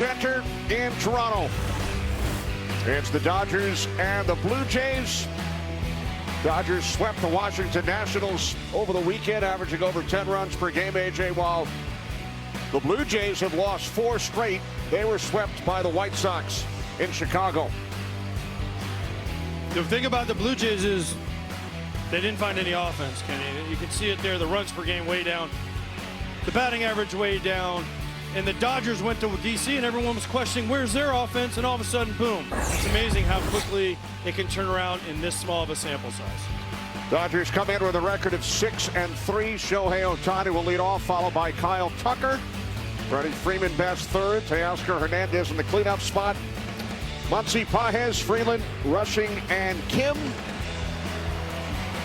center in Toronto. It's the Dodgers and the Blue Jays. Dodgers swept the Washington Nationals over the weekend, averaging over 10 runs per game, AJ, while the Blue Jays have lost 4 straight. They were swept by the White Sox in Chicago. The thing about the Blue Jays is they didn't find any offense, Kenny. You can see it there, the runs per game way down, the batting average way down, and the Dodgers went to DC and everyone was questioning where's their offense, and all of a sudden, boom. It's amazing how quickly it can turn around in this small of a sample size. Dodgers come in with a record of 6-3. Shohei Ohtani will lead off, followed by Kyle Tucker. Freddie Freeman bats third. Teoscar Hernandez in the cleanup spot. Muncy, Pages, Freeland, Rushing, and Kim.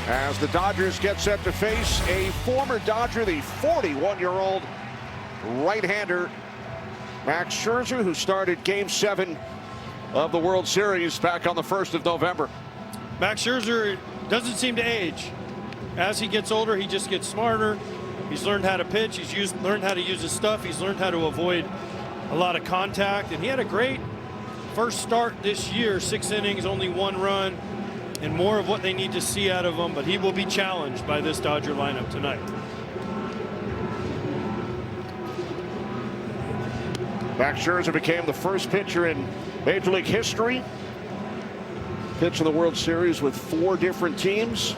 As the Dodgers get set to face a former Dodger, the 41-year-old right-hander Max Scherzer, who started Game 7 of the World Series back on the 1st of November. Max Scherzer doesn't seem to age. As he gets older, he just gets smarter. He's learned how to pitch. He's learned how to use his stuff. He's learned how to avoid a lot of contact. And he had a great first start this year. 6 innings, only 1 run, and more of what they need to see out of him. But he will be challenged by this Dodger lineup tonight. Max Scherzer became the first pitcher in Major League history pitch in the World Series with 4 different teams.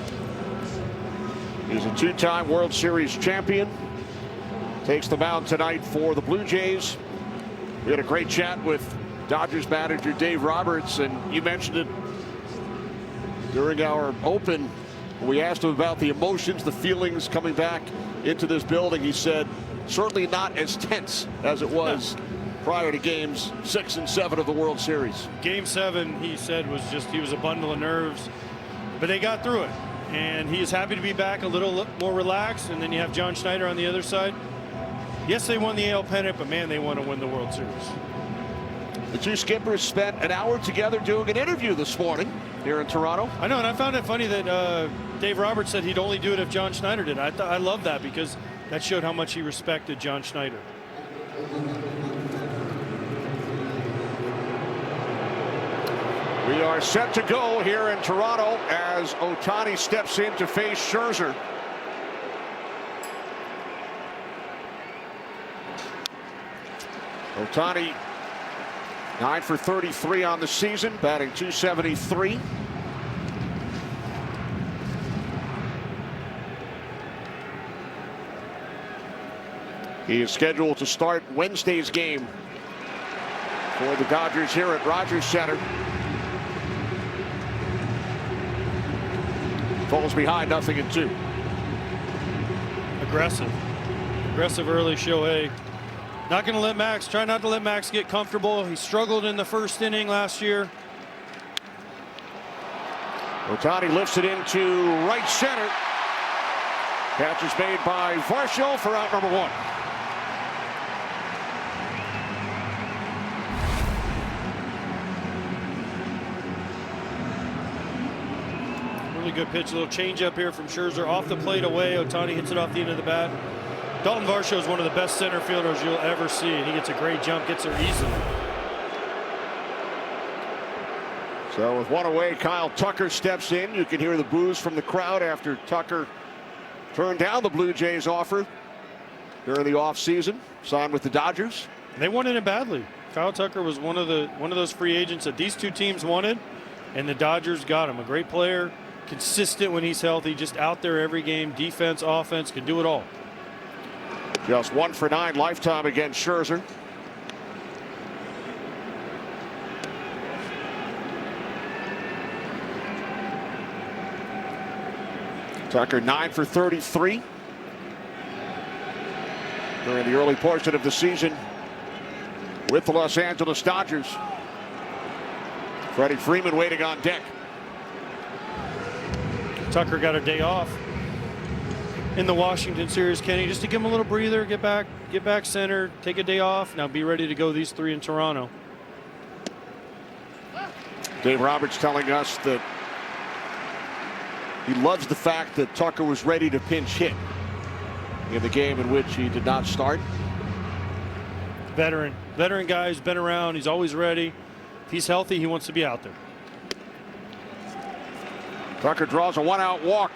He's a 2-time World Series champion. Takes the mound tonight for the Blue Jays. We had a great chat with Dodgers manager Dave Roberts, and you mentioned it during our open. We asked him about the emotions, the feelings coming back into this building. He said certainly not as tense as it was prior to games 6 and 7 of the World Series. Game 7, he said, he was a bundle of nerves, but they got through it. And he is happy to be back, a little more relaxed. And then you have John Schneider on the other side. Yes, they won the AL pennant, but man, they want to win the World Series. The two skippers spent an hour together doing an interview this morning here in Toronto. I know, and I found it funny that Dave Roberts said he'd only do it if John Schneider did. I love that, because that showed how much he respected John Schneider. We are set to go here in Toronto as Ohtani steps in to face Scherzer. Ohtani 9 for 33 on the season, batting .273. He is scheduled to start Wednesday's game for the Dodgers here at Rogers Center. Falls behind 0-2. Aggressive early Shohei. Not going to let Max, try not to let Max get comfortable. He struggled in the first inning last year. Ohtani lifts it into right center. Catch is made by Varsho for out number 1. Really good pitch, a little change up here from Scherzer, off the plate away. Ohtani hits it off the end of the bat. Dalton Varsho is one of the best center fielders you'll ever see, and he gets a great jump, gets there easily. So with 1 away, Kyle Tucker steps in. You can hear the boos from the crowd after Tucker turned down the Blue Jays offer during the offseason, signed with the Dodgers. They wanted him badly. Kyle Tucker was one of those free agents that these 2 teams wanted, and the Dodgers got him. A great player, consistent when he's healthy, just out there every game, defense, offense, can do it all. Just 1 for 9 lifetime against Scherzer. Tucker 9 for 33 during the early portion of the season with the Los Angeles Dodgers. Freddie Freeman waiting on deck. Tucker got a day off in the Washington series, Kenny, just to give him a little breather, get back center, take a day off. Now be ready to go these 3 in Toronto. Dave Roberts telling us that he loves the fact that Tucker was ready to pinch hit in the game in which he did not start. Veteran guy who's been around. He's always ready. If he's healthy, he wants to be out there. Tucker draws a 1-out walk.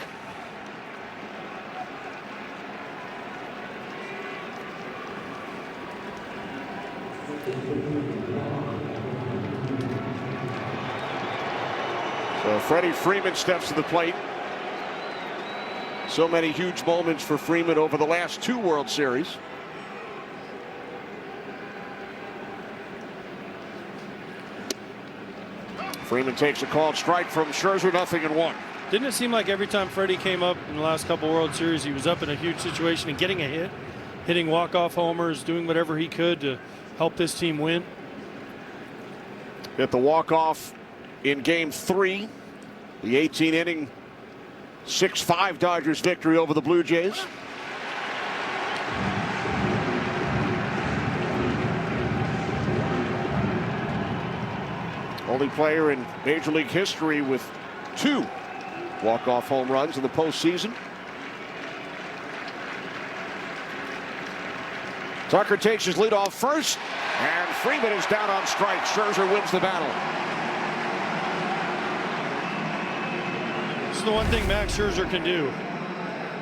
So Freddie Freeman steps to the plate. So many huge moments for Freeman over the last 2 World Series. Freeman takes a called strike from Scherzer, 0-1. Didn't it seem like every time Freddie came up in the last couple World Series, he was up in a huge situation and getting a hit, hitting walk-off homers, doing whatever he could to help this team win? Hit the walk-off in Game 3, the 18-inning 6-5 Dodgers victory over the Blue Jays. Only player in Major League history with 2 walk-off home runs in the postseason. Tucker takes his lead off first, and Freeman is down on strikes. Scherzer wins the battle. This is the one thing Max Scherzer can do.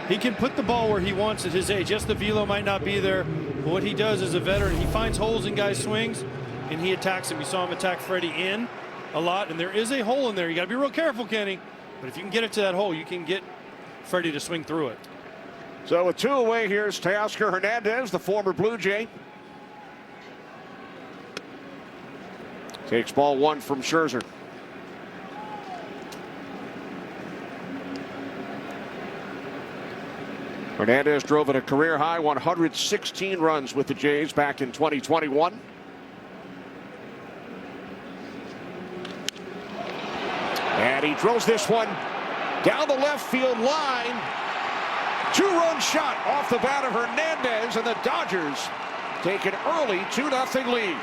He can put the ball where he wants at his age. Yes, the velo might not be there, but what he does as a veteran, he finds holes in guys' swings, and he attacks him. You saw him attack Freddie in a lot, and there is a hole in there. You got to be real careful, Kenny. But if you can get it to that hole, you can get Freddie to swing through it. So with 2 away, here's Teoscar Hernandez, the former Blue Jay. Takes ball 1 from Scherzer. Hernandez drove at a career high 116 runs with the Jays back in 2021. And he drills this one down the left field line. 2-run shot off the bat of Hernandez, and the Dodgers take an early 2-0 lead.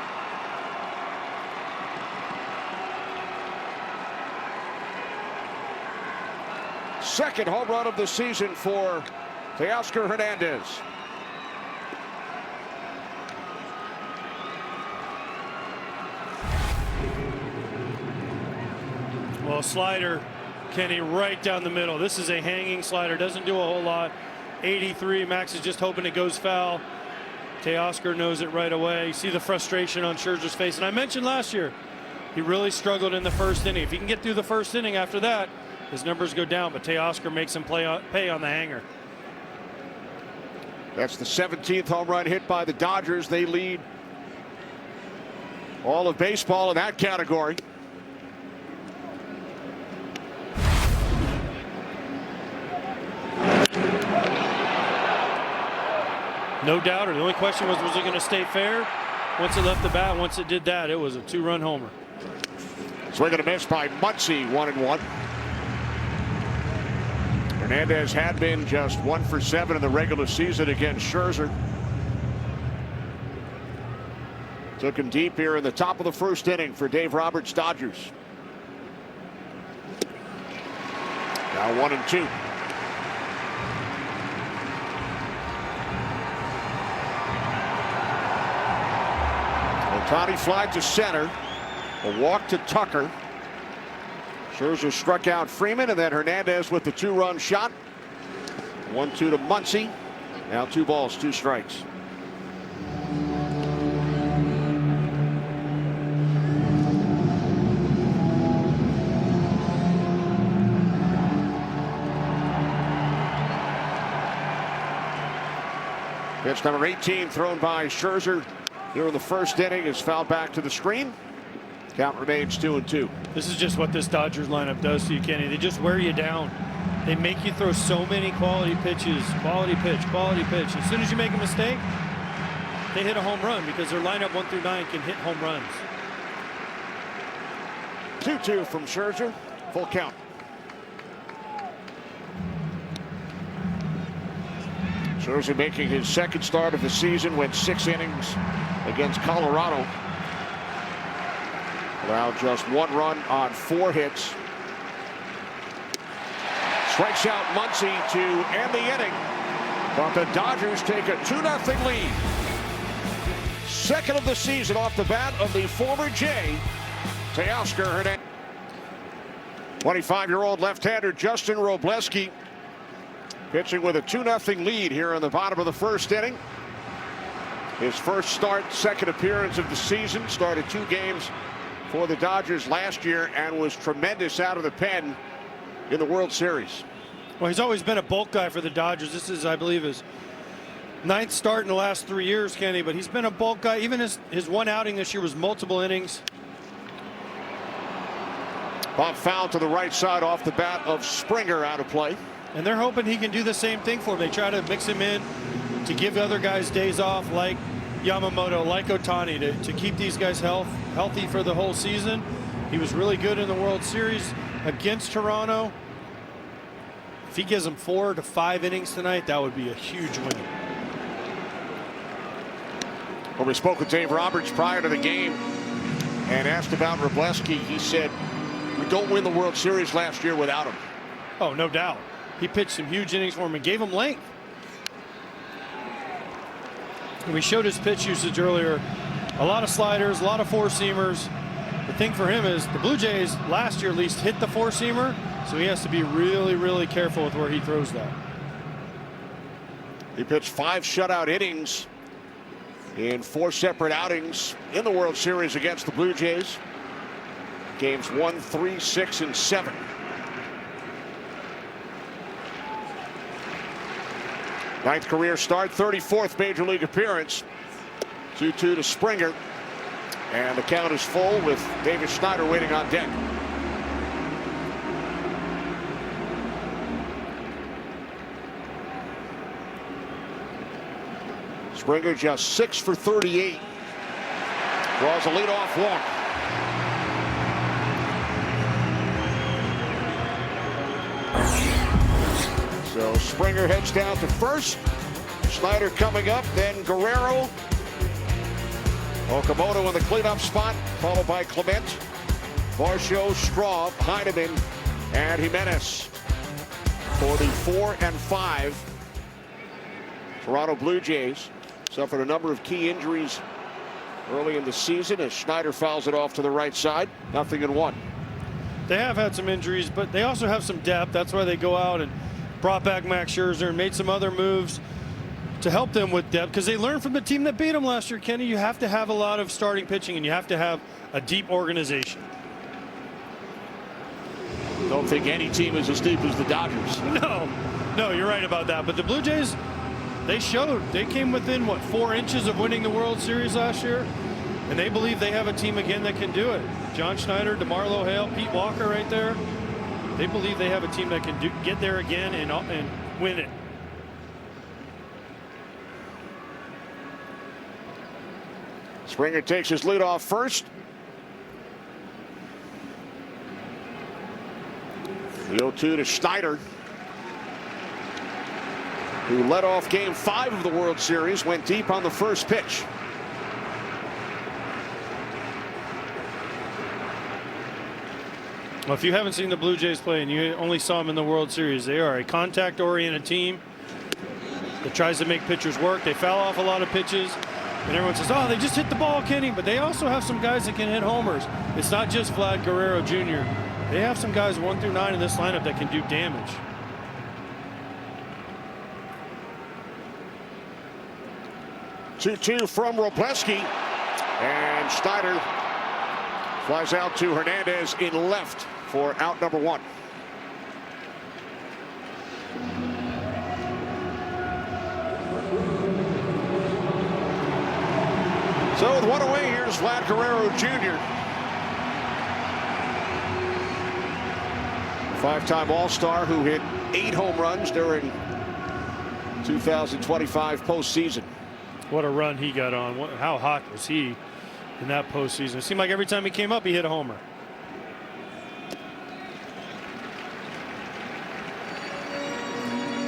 Second home run of the season for Teoscar Hernandez. Well, slider, Kenny, right down the middle. This is a hanging slider. Doesn't do a whole lot. 83. Max is just hoping it goes foul. Teoscar knows it right away. You see the frustration on Scherzer's face. And I mentioned last year, he really struggled in the first inning. If he can get through the first inning after that, his numbers go down. But Teoscar makes him pay on the hanger. That's the 17th home run hit by the Dodgers. They lead all of baseball in that category. No doubter. The only question was it going to stay fair? Once it left the bat, once it did that, it was a 2-run homer. Swing and a miss by Muncy, 1-1. Hernandez had been just 1 for 7 in the regular season against Scherzer. Took him deep here in the top of the first inning for Dave Roberts' Dodgers. Now 1-2. Ohtani fly to center. A walk to Tucker. Scherzer struck out Freeman, and then Hernandez with the 2-run shot. 1-2 to Muncy. Now 2 balls, 2 strikes. Pitch number 18 thrown by Scherzer here in the first inning is fouled back to the screen. Count remains 2-2. This is just what this Dodgers lineup does to you, Kenny. They just wear you down. They make you throw so many quality pitches, quality pitch, quality pitch. As soon as you make a mistake, they hit a home run because their lineup 1 through 9 can hit home runs. 2-2 from Scherzer. Full count. Scherzer making his second start of the season, went 6 innings against Colorado. Allowed just 1 run on 4 hits. Strikes out Muncy to end the inning. But the Dodgers take a 2-0 lead. second of the season off the bat of the former J, Teoscar Hernandez. 25-year-old left-hander Justin Robleski pitching with a 2-0 lead here in the bottom of the first inning. His first start, second appearance of the season. Started 2 games for the Dodgers last year and was tremendous out of the pen in the World Series. Well, he's always been a bulk guy for the Dodgers. This is, I believe, his 9th start in the last 3 years, Kenny, but he's been a bulk guy. Even his one outing this year was multiple innings. Pop foul to the right side off the bat of Springer, out of play. And they're hoping he can do the same thing for him. They try to mix him in to give other guys days off, like Yamamoto, like Ohtani, to keep these guys healthy for the whole season. He was really good in the World Series against Toronto. If he gives them 4 to 5 innings tonight, that would be a huge win. When we spoke with Dave Roberts prior to the game and asked about Robleski, he said, we don't win the World Series last year without him. Oh, no doubt. He pitched some huge innings for him and gave him length. And we showed his pitch usage earlier. A lot of sliders, a lot of four-seamers. The thing for him is the Blue Jays last year at least hit the four-seamer, so he has to be really, really careful with where he throws that. He pitched 5 shutout innings in 4 separate outings in the World Series against the Blue Jays. Games 1, 3, 6, and 7. Ninth career start, 34th major league appearance. 2-2 to Springer. And the count is full with David Schneider waiting on deck. Springer just 6 for 38. Draws a leadoff walk. So Springer heads down to first. Schneider coming up, then Guerrero. Okamoto in the cleanup spot, followed by Clement, Varsho, Straub, Heineman, and Jimenez for the 4 and 5. Toronto Blue Jays suffered a number of key injuries early in the season as Schneider fouls it off to the right side. 0-1. They have had some injuries, but they also have some depth. That's why they go out and brought back Max Scherzer and made some other moves to help them with depth, because they learned from the team that beat them last year, Kenny. You have to have a lot of starting pitching, and you have to have a deep organization. Don't think any team is as deep as the Dodgers. No, you're right about that. But the Blue Jays, they came within, what, 4 inches of winning the World Series last year, and they believe they have a team again that can do it. John Schneider, DeMarlo Hale, Pete Walker right there. They believe they have a team that can get there again and win it. Springer takes his lead off first. The 0-2 to Schneider, who led off Game 5 of the World Series, went deep on the first pitch. Well, if you haven't seen the Blue Jays play and you only saw them in the World Series, they are a contact-oriented team that tries to make pitchers work. They foul off a lot of pitches, and everyone says, oh, they just hit the ball, Kenny. But they also have some guys that can hit homers. It's not just Vlad Guerrero Jr. They have some guys 1 through 9 in this lineup that can do damage. Two from Robleski, and Schneider flies out to Hernandez in left for out number 1. So with 1 away, here's Vlad Guerrero Jr. 5-time All-Star who hit 8 home runs during 2025 postseason. What a run he got on. How hot was he in that postseason? It seemed like every time he came up, he hit a homer.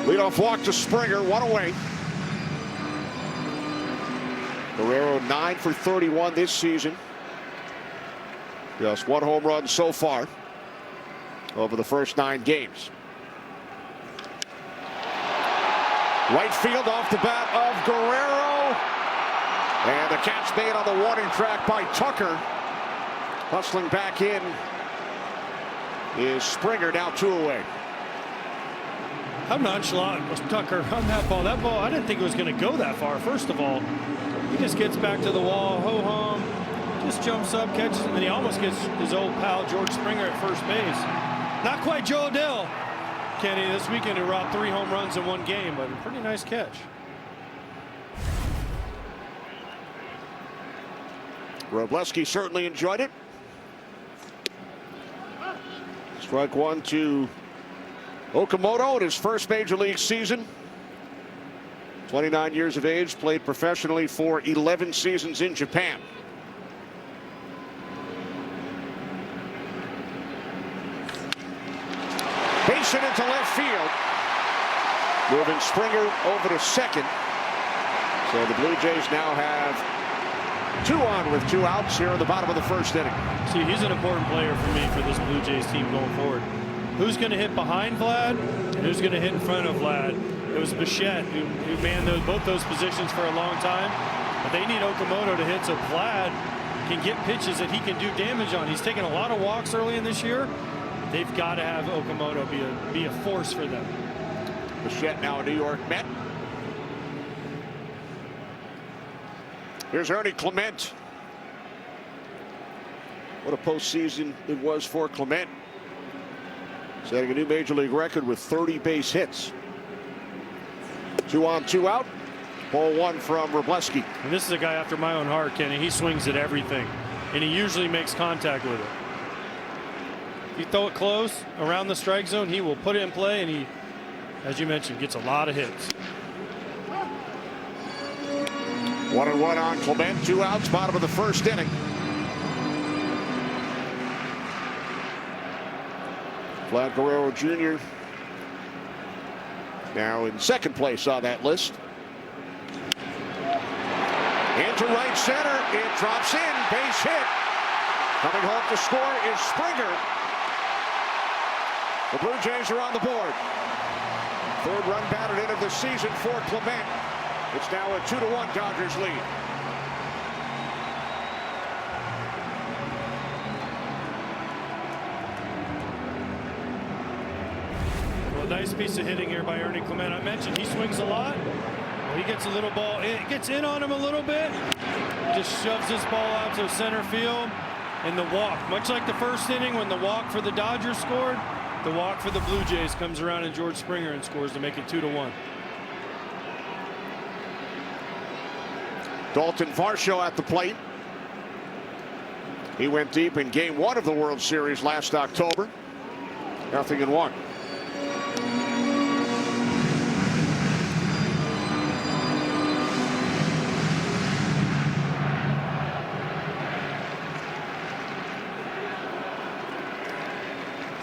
Leadoff walk to Springer, 1 away. Guerrero 9 for 31 this season. Just 1 home run so far over the first 9 games. Right field off the bat of Guerrero. And the catch made on the warning track by Tucker. Hustling back in is Springer, now 2 away. How nonchalant was Tucker on that ball? That ball, I didn't think it was going to go that far. First of all, he just gets back to the wall, ho-hum, just jumps up, catches, and then he almost gets his old pal George Springer at first base. Not quite Joe Adell, Kenny, this weekend, who robbed 3 home runs in 1 game, but a pretty nice catch. Wroblewski certainly enjoyed it. Strike 1 to Okamoto in his first major league season. 29 years of age, played professionally for 11 seasons in Japan. Base hit into left field. Moving Springer over to second. So the Blue Jays now have 2 on with 2 outs here in the bottom of the first inning. See, he's an important player for me for this Blue Jays team going forward. Who's going to hit behind Vlad and who's going to hit in front of Vlad? It was Bichette who manned both those positions for a long time. But they need Okamoto to hit so Vlad can get pitches that he can do damage on. He's taken a lot of walks early in this year. They've got to have Okamoto be a force for them. Bichette now a New York Met. Here's Ernie Clement. What a postseason it was for Clement. Setting a new major league record with 30 base hits. 2 on, 2 out. Ball 1 from Wroblewski. And this is a guy after my own heart, Kenny. He swings at everything, and he usually makes contact with it. If you throw it close around the strike zone, he will put it in play, and he, as you mentioned, gets a lot of hits. 1-1 on Clement. 2 outs, bottom of the first inning. Vlad Guerrero Jr. now in second place on that list. Into right center. It drops in. Base hit. Coming home to score is Springer. The Blue Jays are on the board. 3rd run batted in of the season for Clement. It's now a 2-1 Dodgers lead. Well, nice piece of hitting here by Ernie Clement. I mentioned he swings a lot. Well, he gets a little ball. It gets in on him a little bit. Just shoves this ball out to center field. And the walk, much like the first inning when the walk for the Dodgers scored, the walk for the Blue Jays comes around and George Springer and scores to make it 2-1. Dalton Varsho at the plate. He went deep in Game 1 of the World Series last October. 0-1.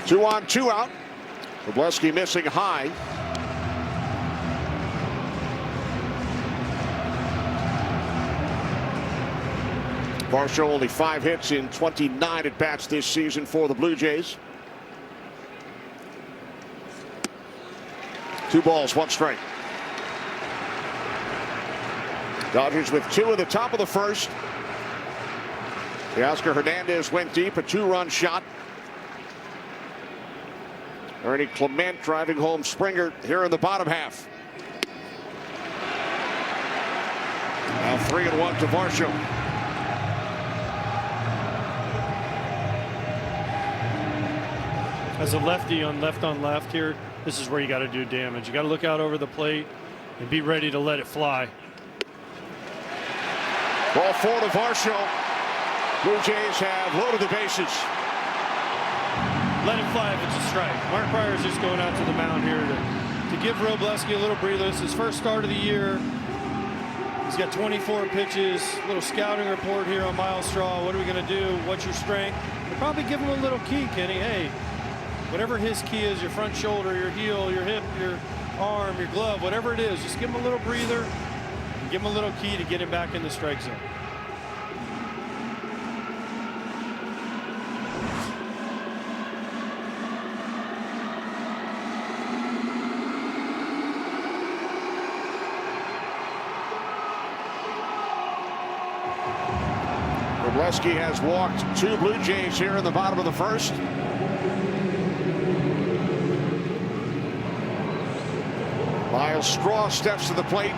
Two on, 2 out. Wroblewski missing high. Varsho only 5 hits in 29 at bats this season for the Blue Jays. 2 balls, 1 strike. Dodgers with 2 at the top of the first. Teoscar Hernandez went deep, a 2-run shot. Ernie Clement driving home Springer here in the bottom half. Now 3-1 to Varsho. As a lefty on left here, this is where you got to do damage. You got to look out over the plate and be ready to let it fly. Ball 4 to Varsho. Blue Jays have loaded the bases. Let it fly if it's a strike. Mark Prior's just going out to the mound here to give Wroblewski a little breather. It's his first start of the year. He's got 24 pitches. Little scouting report here on Miles Straw. What are we going to do? What's your strength? We'll probably give him a little key, Kenny. Hey, whatever his key is, your front shoulder, your heel, your hip, your arm, your glove, whatever it is, just give him a little breather and give him a little key to get him back in the strike zone. Robleski has walked 2 Blue Jays here in the bottom of the first. Miles Straw steps to the plate.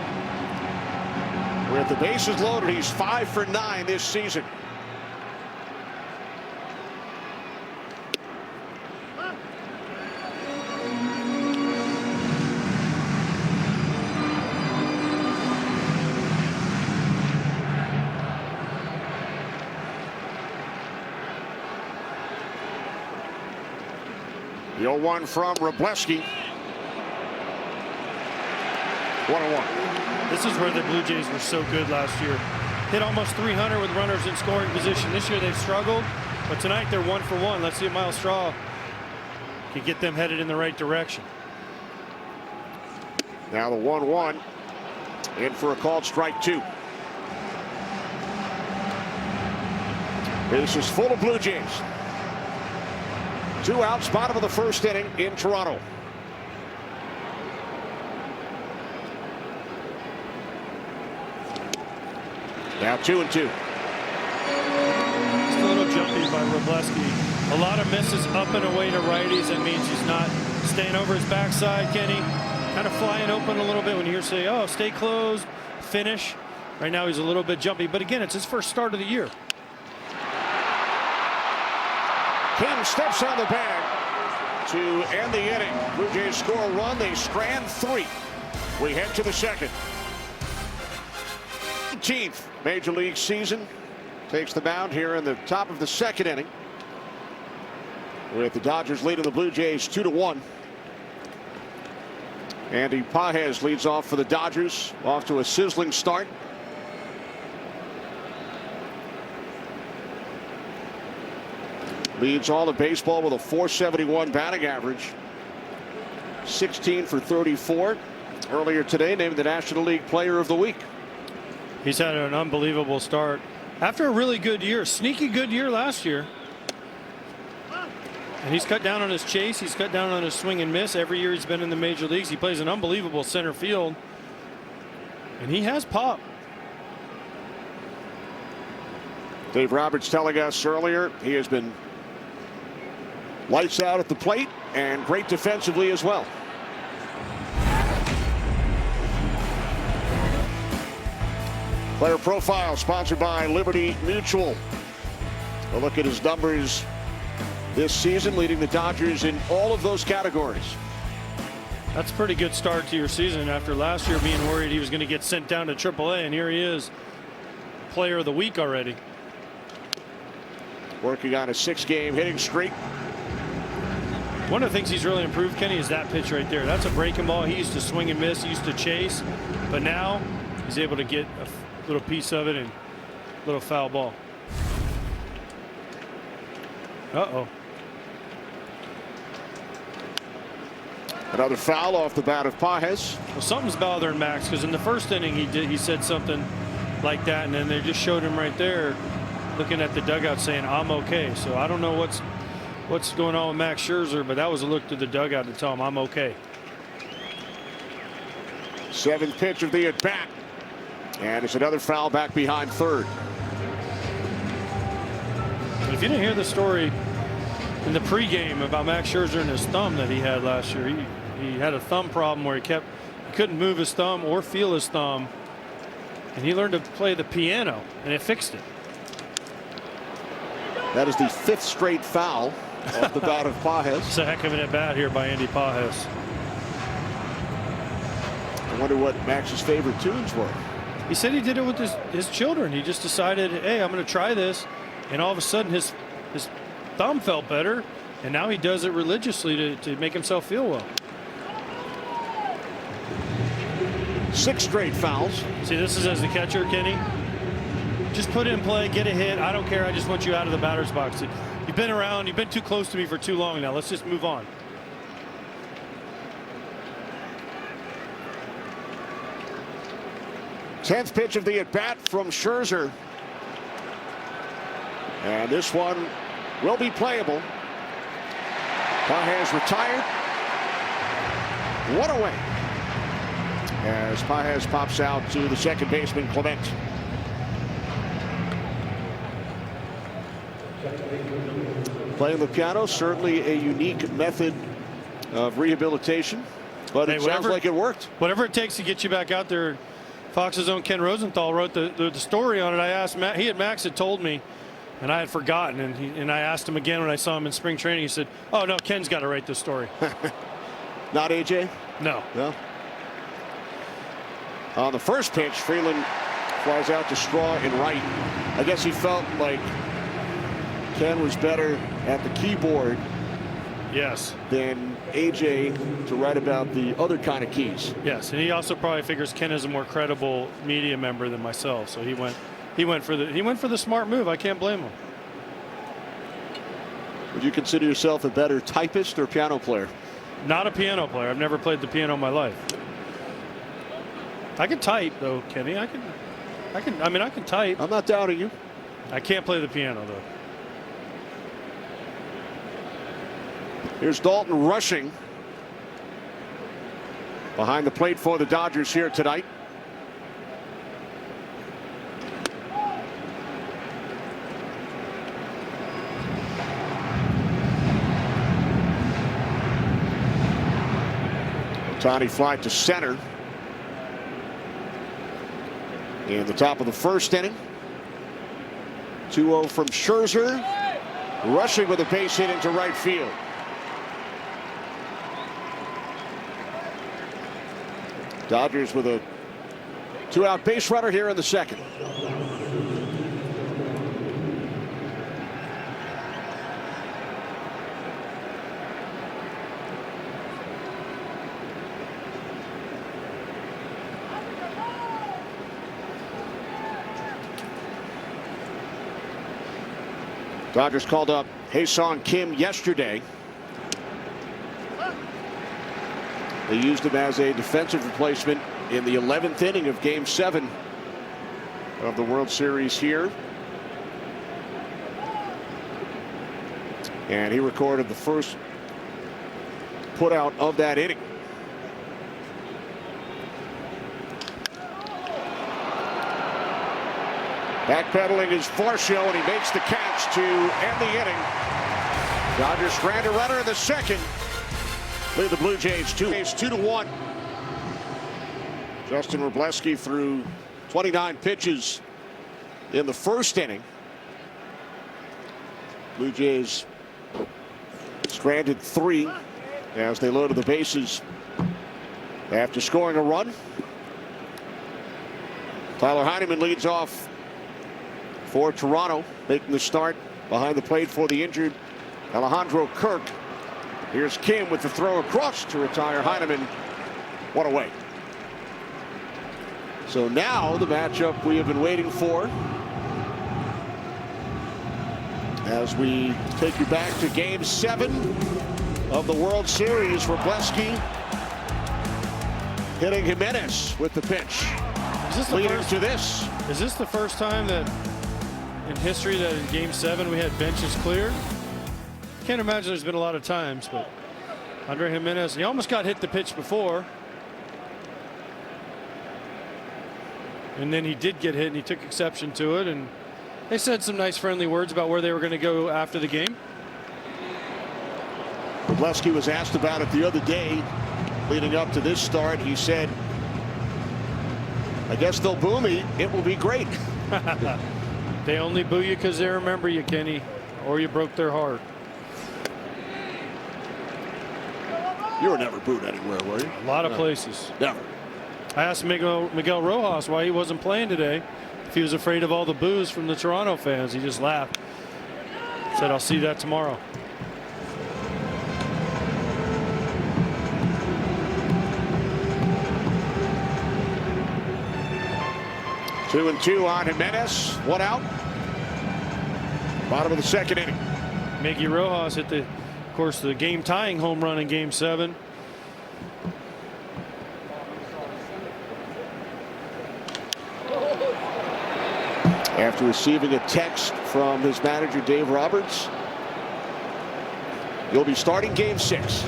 With the bases loaded, he's 5 for 9 this season. The 0-1 from Robleski. 1-1. This is where the Blue Jays were so good last year. Hit almost 300 with runners in scoring position. This year they've struggled, but tonight they're 1 for 1. Let's see if Miles Straw can get them headed in the right direction. Now the 1-1 in for a called strike 2. This is full of Blue Jays. 2 outs, bottom of the first inning in Toronto. Now 2-2. Just a little jumpy by Robleski. A lot of misses up and away to righties. That means he's not staying over his backside, Kenny. Kind of flying open a little bit when you hear say, oh, stay closed, finish. Right now he's a little bit jumpy, but again, it's his first start of the year. King steps on the bag to end the inning. Blue Jays score a run. They strand 3. We head to the second. 18th Major League season. Takes the mound here in the top of the second inning. With the Dodgers leading the Blue Jays 2-1. Andy Pages leads off for the Dodgers. Off to a sizzling start. Leads all of baseball with a .471 batting average. 16 for 34. Earlier today, named the National League Player of the Week. He's had an unbelievable start after a really good year, sneaky good year last year. And he's cut down on his chase. He's cut down on his swing and miss. Every year he's been in the major leagues. He plays an unbelievable center field. And he has pop. Dave Roberts telling us earlier he has been lights out at the plate and great defensively as well. Player profile sponsored by Liberty Mutual. A look at his numbers this season, leading the Dodgers in all of those categories. That's a pretty good start to your season after last year being worried he was going to get sent down to AAA, and here he is, Player of the Week already. Working on a 6-game hitting streak. One of the things he's really improved, Kenny, is that pitch right there. That's a breaking ball. He used to swing and miss, he used to chase, but now he's able to get a little piece of it and a little foul ball. Uh-oh. Another foul off the bat of Pages. Well, something's bothering Max, because in the first inning he said something like that, and then they just showed him right there looking at the dugout saying, I'm okay. So I don't know what's going on with Max Scherzer, but that was a look to the dugout to tell him I'm okay. 7th pitch of the at bat. And it's another foul back behind third. If you didn't hear the story in the pregame about Max Scherzer and his thumb that he had last year, he had a thumb problem where he couldn't move his thumb or feel his thumb, and he learned to play the piano, and it fixed it. That is the 5th straight foul off the bat of Pages. It's a heck of an at bat here by Andy Pages. I wonder what Max's favorite tunes were. He said he did it with his children. He just decided, hey, I'm going to try this. And all of a sudden his thumb felt better. And now he does it religiously to make himself feel well. 6 straight fouls. See, this is as the catcher, Kenny. Just put it in play, get a hit. I don't care. I just want you out of the batter's box. You've been around. You've been too close to me for too long now. Let's just move on. Tenth pitch of the at-bat from Scherzer. And this one will be playable. Pages retired. 1 away. As Pages pops out to the second baseman, Clement. Playing the piano, certainly a unique method of rehabilitation, but it sounds like it worked. Whatever it takes to get you back out there. Fox's own Ken Rosenthal wrote the story on it. I asked Matt, Max had told me, and I had forgotten, and I asked him again when I saw him in spring training. He said, "Oh no, Ken's got to write this story." Not AJ? No. No. On the first pitch, Freeland flies out to Straw and right. I guess he felt like Ken was better at the keyboard, yes, than AJ to write about the other kind of keys. Yes, and he also probably figures Ken is a more credible media member than myself, so he went for the smart move. I can't blame him. Would you consider yourself a better typist or piano player? Not a piano player. I've never played the piano in my life. I can type though, Kenny. I can type. I'm not doubting you. I can't play the piano though. Here's Dalton rushing behind the plate for the Dodgers here tonight. Tiny fly to center in the top of the first inning. 2-0 from Scherzer, rushing with a base hit into right field. Dodgers with a 2-out base runner here in the second. Dodgers called up Hae-Sung Kim yesterday. They used him as a defensive replacement in the 11th inning of Game 7 of the World Series here. And he recorded the first putout of that inning. Backpedaling is Varsho, and he makes the catch to end the inning. Dodgers strand a runner in the second. Lead the Blue Jays 2-1. Justin Wrobleski threw 29 pitches in the first inning. Blue Jays stranded 3 as they loaded the bases after scoring a run. Tyler Heineman leads off for Toronto, making the start behind the plate for the injured Alejandro Kirk. Here's Kim with the throw across to retire Heineman. One away. So now the matchup we have been waiting for, as we take you back to Game 7 of the World Series. Wrobleski hitting Jimenez with the pitch. Leading to this. Is this the first time that in history that in Game 7 we had benches cleared? Can't imagine there's been a lot of times, but Andre Jimenez, he almost got hit the pitch before. And then he did get hit, and he took exception to it, and they said some nice friendly words about where they were going to go after the game. Wrobleski was asked about it the other day leading up to this start. He said, I guess they'll boo me. It will be great. They only boo you because they remember you, Kenny, or you broke their heart. You were never booed anywhere, were you? A lot of places. Never. I asked Miguel Rojas why he wasn't playing today, if he was afraid of all the boos from the Toronto fans. He just laughed. Said, I'll see that tomorrow. Two and two on Jimenez. 1 out. Bottom of the second inning. Miggy Rojas hit of course, the game-tying home run in Game 7. After receiving a text from his manager, Dave Roberts, you'll be starting Game 6.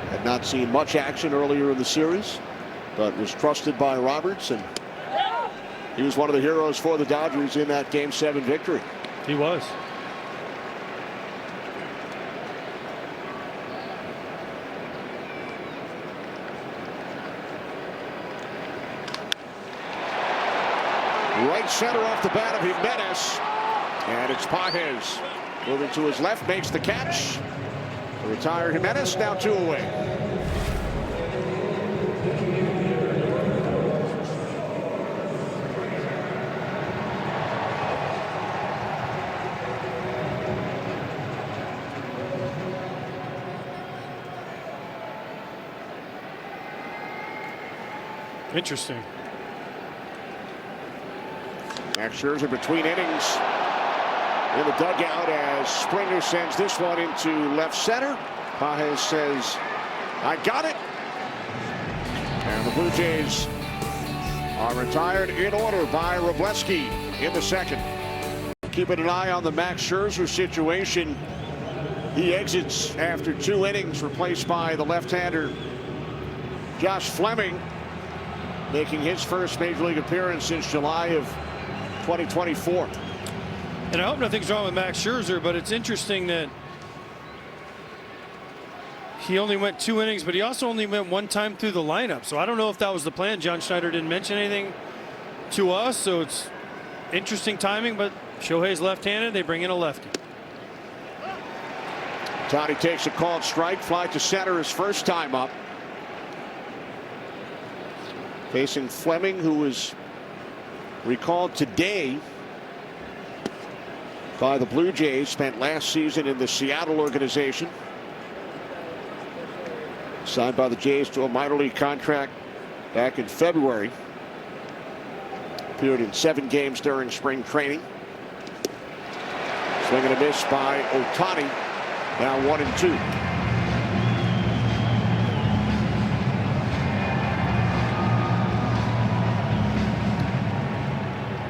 Had not seen much action earlier in the series, but was trusted by Roberts, and He was one of the heroes for the Dodgers in that Game 7 victory. He was. Right center off the bat of Jimenez. And it's Pages moving to his left, makes the catch. The retired Jimenez, now 2 away. Interesting. Max Scherzer between innings in the dugout as Springer sends this one into left center. Pages says, I got it. And the Blue Jays are retired in order by Robleski in the second. Keeping an eye on the Max Scherzer situation. He exits after 2 innings, replaced by the left-hander Josh Fleming, making his first major league appearance since July of 2024. And I hope nothing's wrong with Max Scherzer, but it's interesting that he only went 2 innings, but he also only went 1 time through the lineup. So I don't know if that was the plan. John Schneider didn't mention anything to us, so it's interesting timing, but Shohei's left-handed. They bring in a lefty. Ohtani takes a called strike, fly to center his first time up. Facing Fleming, who was recalled today by the Blue Jays, spent last season in the Seattle organization. Signed by the Jays to a minor league contract back in February. Appeared in 7 games during spring training. Swing and a miss by Ohtani. Now 1-2.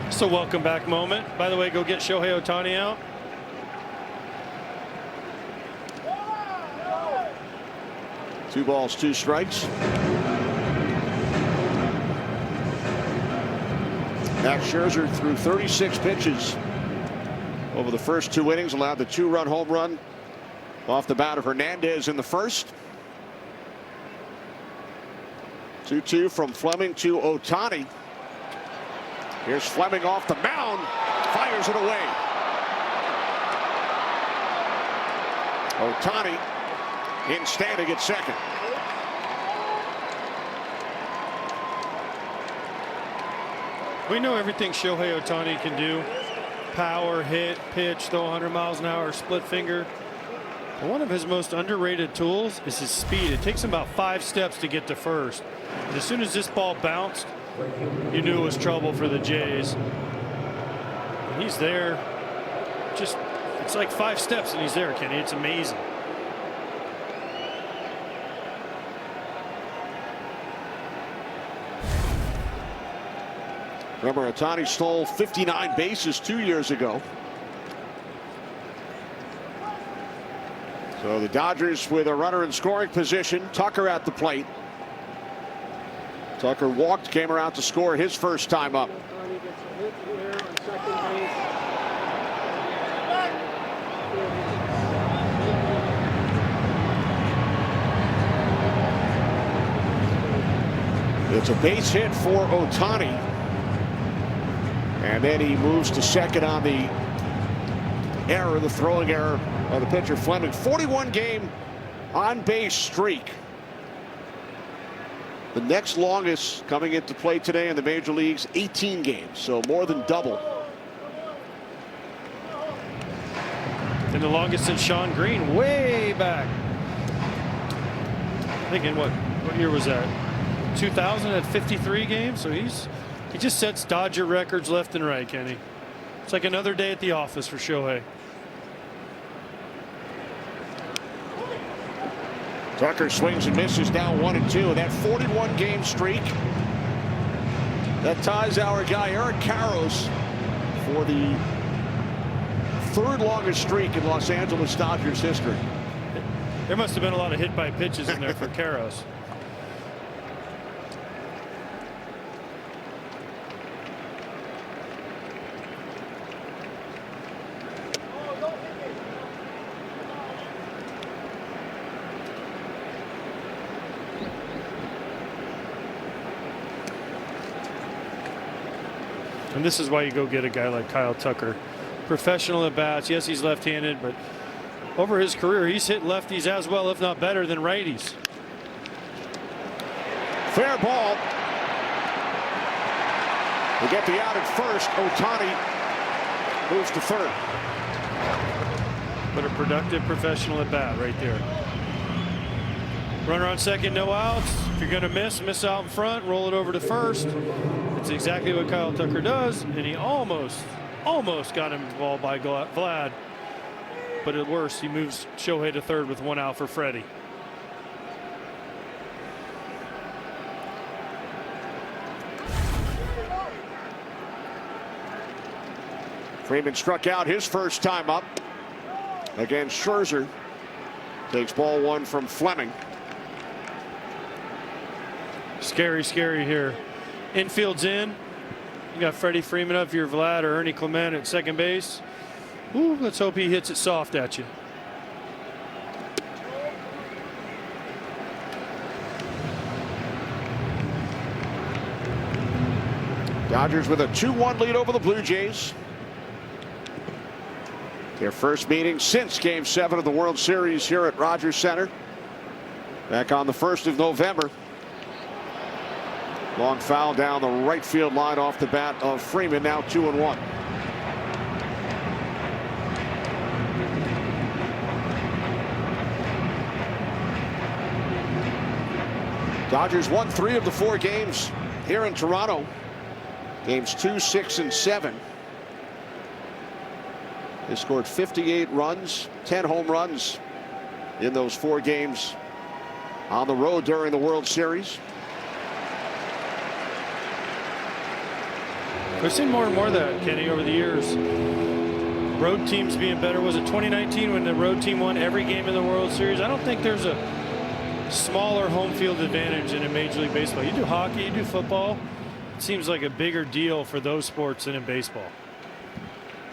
It's a welcome back moment. By the way, go get Shohei Ohtani out. Two balls, 2 strikes. Max Scherzer threw 36 pitches over the first 2 innings, allowed the 2-run home run off the bat of Hernandez in the first. 2-2 from Fleming to Ohtani. Here's Fleming off the mound, fires it away. Ohtani in standing at second. We know everything Shohei Ohtani can do. Power, hit, pitch, throw 100 miles an hour, split finger. But one of his most underrated tools is his speed. It takes him about 5 steps to get to first. And as soon as this ball bounced, you knew it was trouble for the Jays. And he's there. Just, it's like 5 steps and he's there, Kenny. It's amazing. Remember, Ohtani stole 59 bases 2 years ago. So the Dodgers with a runner in scoring position. Tucker at the plate. Tucker walked, came around to score his first time up. It's a base hit for Ohtani. And then he moves to second on the error, the throwing error of the pitcher Fleming. 41-game on-base streak. The next longest coming into play today in the major leagues, 18 games, so more than double. And the longest since Sean Green, way back. Thinking what year was that? 2000 at 53 games. So he just sets Dodger records left and right, Kenny. It's like another day at the office for Shohei. Tucker swings and misses, down 1-2. That 41-game streak that ties our guy Eric Karros for the 3rd longest streak in Los Angeles Dodgers history. There must have been a lot of hit by pitches in there for Karros. And this is why you go get a guy like Kyle Tucker. Professional at bats. Yes, he's left-handed, but over his career, he's hit lefties as well, if not better, than righties. Fair ball. We get the out at first. Ohtani moves to third. But a productive professional at bat right there. Runner on second, no outs. If you're going to miss out in front, roll it over to first. It's exactly what Kyle Tucker does, and he almost got him involved by Vlad. But at worst, he moves Shohei to third with 1 out for Freddie. Freeman struck out his first time up against Scherzer. Takes ball 1 from Fleming. Scary here. Infield's in. You got Freddie Freeman up if you're Vlad, or Ernie Clement at second base. Ooh, let's hope he hits it soft at you. Dodgers with a 2-1 lead over the Blue Jays. Their first meeting since Game 7 of the World Series here at Rogers Center. Back on the 1st of November. Long foul down the right field line off the bat of Freeman, now 2-1. Dodgers won 3 of the 4 games here in Toronto. Games 2, 6, and 7. They scored 58 runs, 10 home runs in those 4 games on the road during the World Series. We've seen more and more of that, Kenny, over the years. Road teams being better. Was it 2019 when the road team won every game in the World Series? I don't think there's a smaller home field advantage in a Major League Baseball. You do hockey, you do football. It seems like a bigger deal for those sports than in baseball.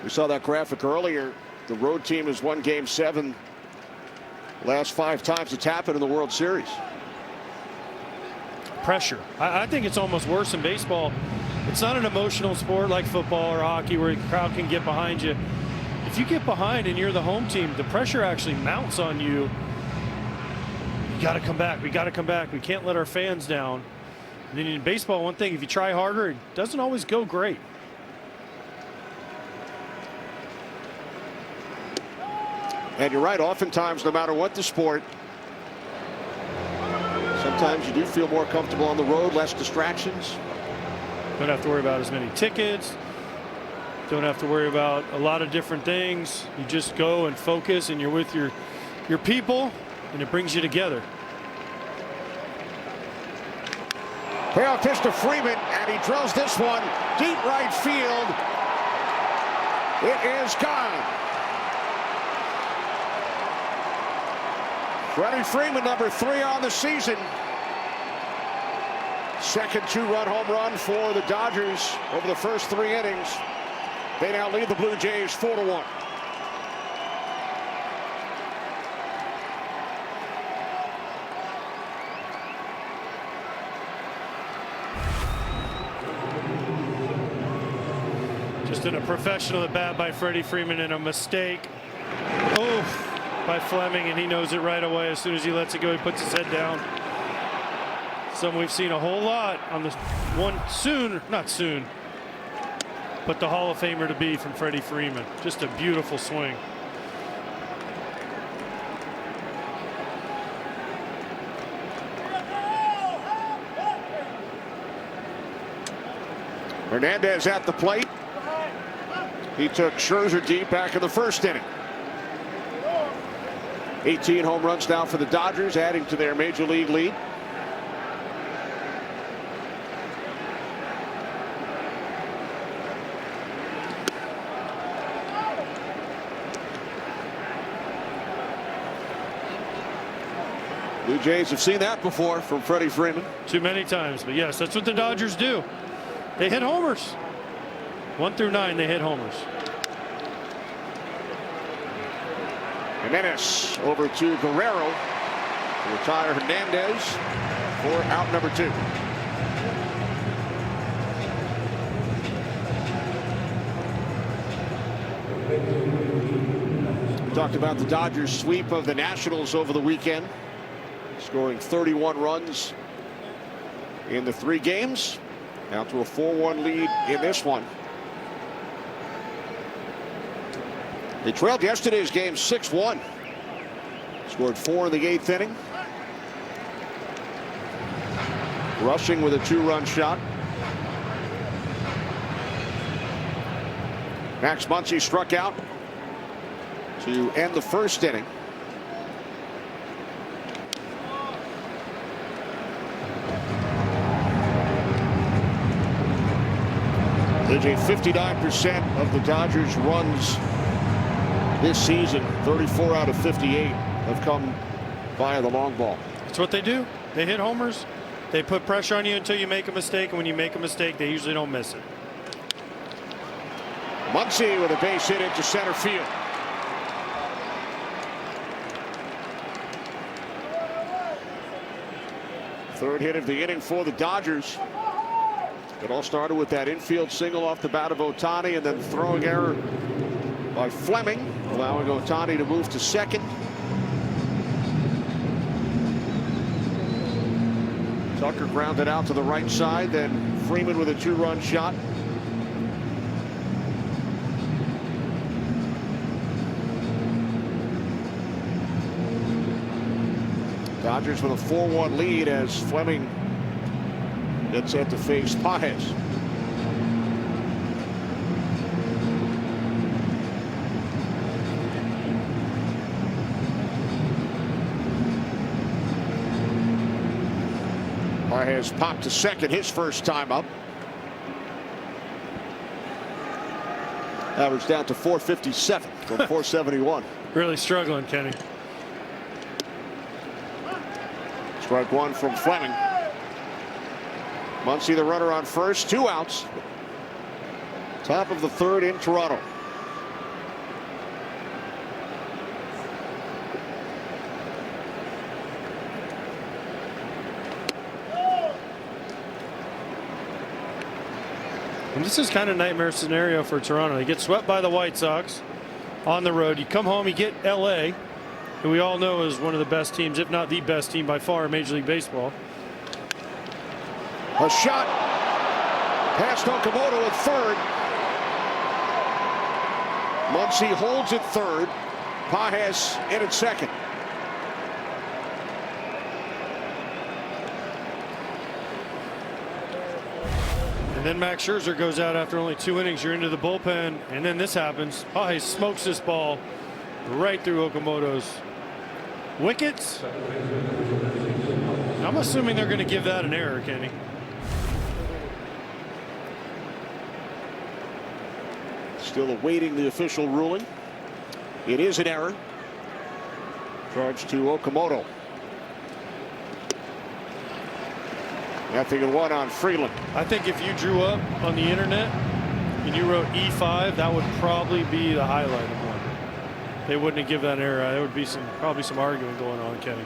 We saw that graphic earlier. The road team has won Game 7 last 5 times it's happened in the World Series. Pressure. I think it's almost worse in baseball. It's not an emotional sport like football or hockey where the crowd can get behind you. If you get behind and you're the home team, the pressure actually mounts on you. You got to come back. We got to come back. We can't let our fans down. And then in baseball, one thing, if you try harder, it doesn't always go great. And you're right, oftentimes, no matter what the sport, sometimes you do feel more comfortable on the road, less distractions. Don't have to worry about as many tickets. Don't have to worry about a lot of different things. You just go and focus, and you're with your people, and it brings you together. Payoff pitch to Freeman, and he drills this one deep right field. It is gone. Freddie Freeman, number 3 on the season. Second 2-run home run for the Dodgers over the first 3 innings. They now lead the Blue Jays 4-1. Just in a professional at bat by Freddie Freeman, and a mistake by Fleming, and he knows it right away. As soon as he lets it go, he puts his head down. Something we've seen a whole lot on this one not soon, but the Hall of Famer to be from Freddie Freeman. Just a beautiful swing. Hernandez at the plate. He took Scherzer deep back in the first inning. 18 home runs now for the Dodgers, adding to their major league lead. Blue Jays have seen that before from Freddie Freeman. Too many times, but yes, that's what the Dodgers do. They hit homers. 1 through 9, they hit homers. Jimenez over to Guerrero to retire Hernandez for out number 2. Talked about the Dodgers sweep of the Nationals over the weekend, scoring 31 runs in the 3 games, out to a 4-1 lead in this one. They trailed yesterday's game 6-1. Scored 4 in the 8th inning. Rushing with a 2-run shot. Max Muncy struck out to end the 1st inning. There's 59% of the Dodgers' runs this season. 34 out of 58 have come via the long ball. That's what they do. They hit homers. They put pressure on you until you make a mistake, and when you make a mistake, they usually don't miss it. Muncy with a base hit into center field. Third hit of the inning for the Dodgers. It all started with that infield single off the bat of Ohtani, and then throwing error by Fleming, allowing Ohtani to move to second. Tucker grounded out to the right side, then Freeman with a 2-run shot. Dodgers with a 4-1 lead as Fleming gets set to face Pages. Pages popped to second his first time up. Average down to 457 from 471. Really struggling, Kenny. Strike 1 from Fleming. Muncy the runner on first, 2 outs. Top of the 3rd in Toronto. And this is kind of a nightmare scenario for Toronto. They get swept by the White Sox on the road. You come home, you get LA, who we all know is one of the best teams, if not the best team by far in Major League Baseball. A shot past Okamoto at third. Muncy holds at third. Pages in at second. And then Max Scherzer goes out after only 2 innings. You're into the bullpen, and then this happens. Pages smokes this ball right through Okamoto's wickets. I'm assuming they're going to give that an error, Kenny. Still awaiting the official ruling. It is an error. Charge to Okamoto. 0-1 on Freeland. I think if you drew up on the internet and you wrote E5, that would probably be the highlight of one. They wouldn't have given that an error. There would be probably some arguing going on, Kenny.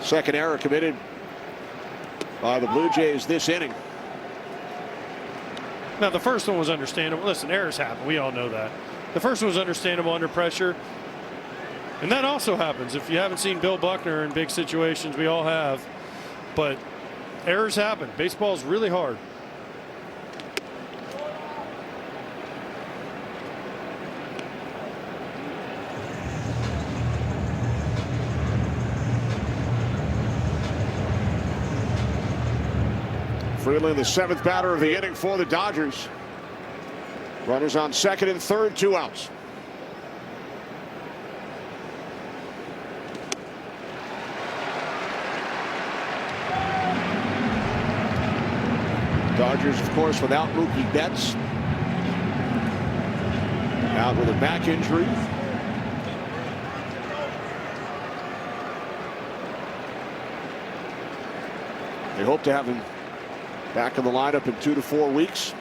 Second error committed by the Blue Jays this inning. Now, the first one was understandable. Listen, errors happen. We all know that. The first one was understandable under pressure. And that also happens. If you haven't seen Bill Buckner in big situations, we all have. But errors happen. Baseball is really hard. Freeland, the 7th batter of the inning for the Dodgers. Runners on second and third, 2 outs. Dodgers, of course, without Mookie Betts. Out with a back injury. They hope to have him back in the lineup in 2 to 4 weeks.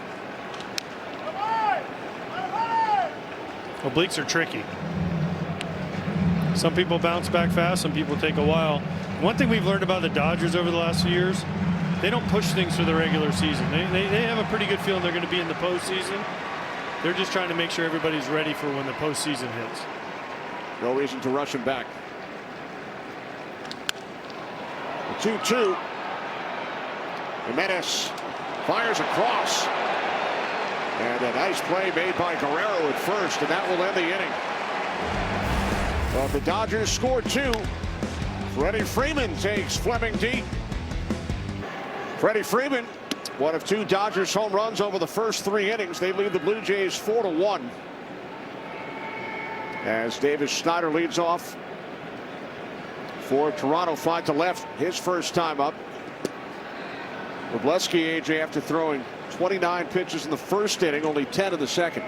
Obliques are tricky. Some people bounce back fast, some people take a while. One thing we've learned about the Dodgers over the last few years, they don't push things for the regular season. They have a pretty good feeling they're going to be in the postseason. They're just trying to make sure everybody's ready for when the postseason hits. No reason to rush him back. 2-2. Jimenez fires across. And a nice play made by Guerrero at first, and that will end the inning. Well, the Dodgers score 2. Freddie Freeman takes Fleming deep. Freddie Freeman, one of 2 Dodgers home runs over the first 3 innings. They lead the Blue Jays 4-1. As Davis Schneider leads off for Toronto, 5 to left, his first time up. Wroblewski, AJ, after throwing 29 pitches in the first inning, only 10 in the second.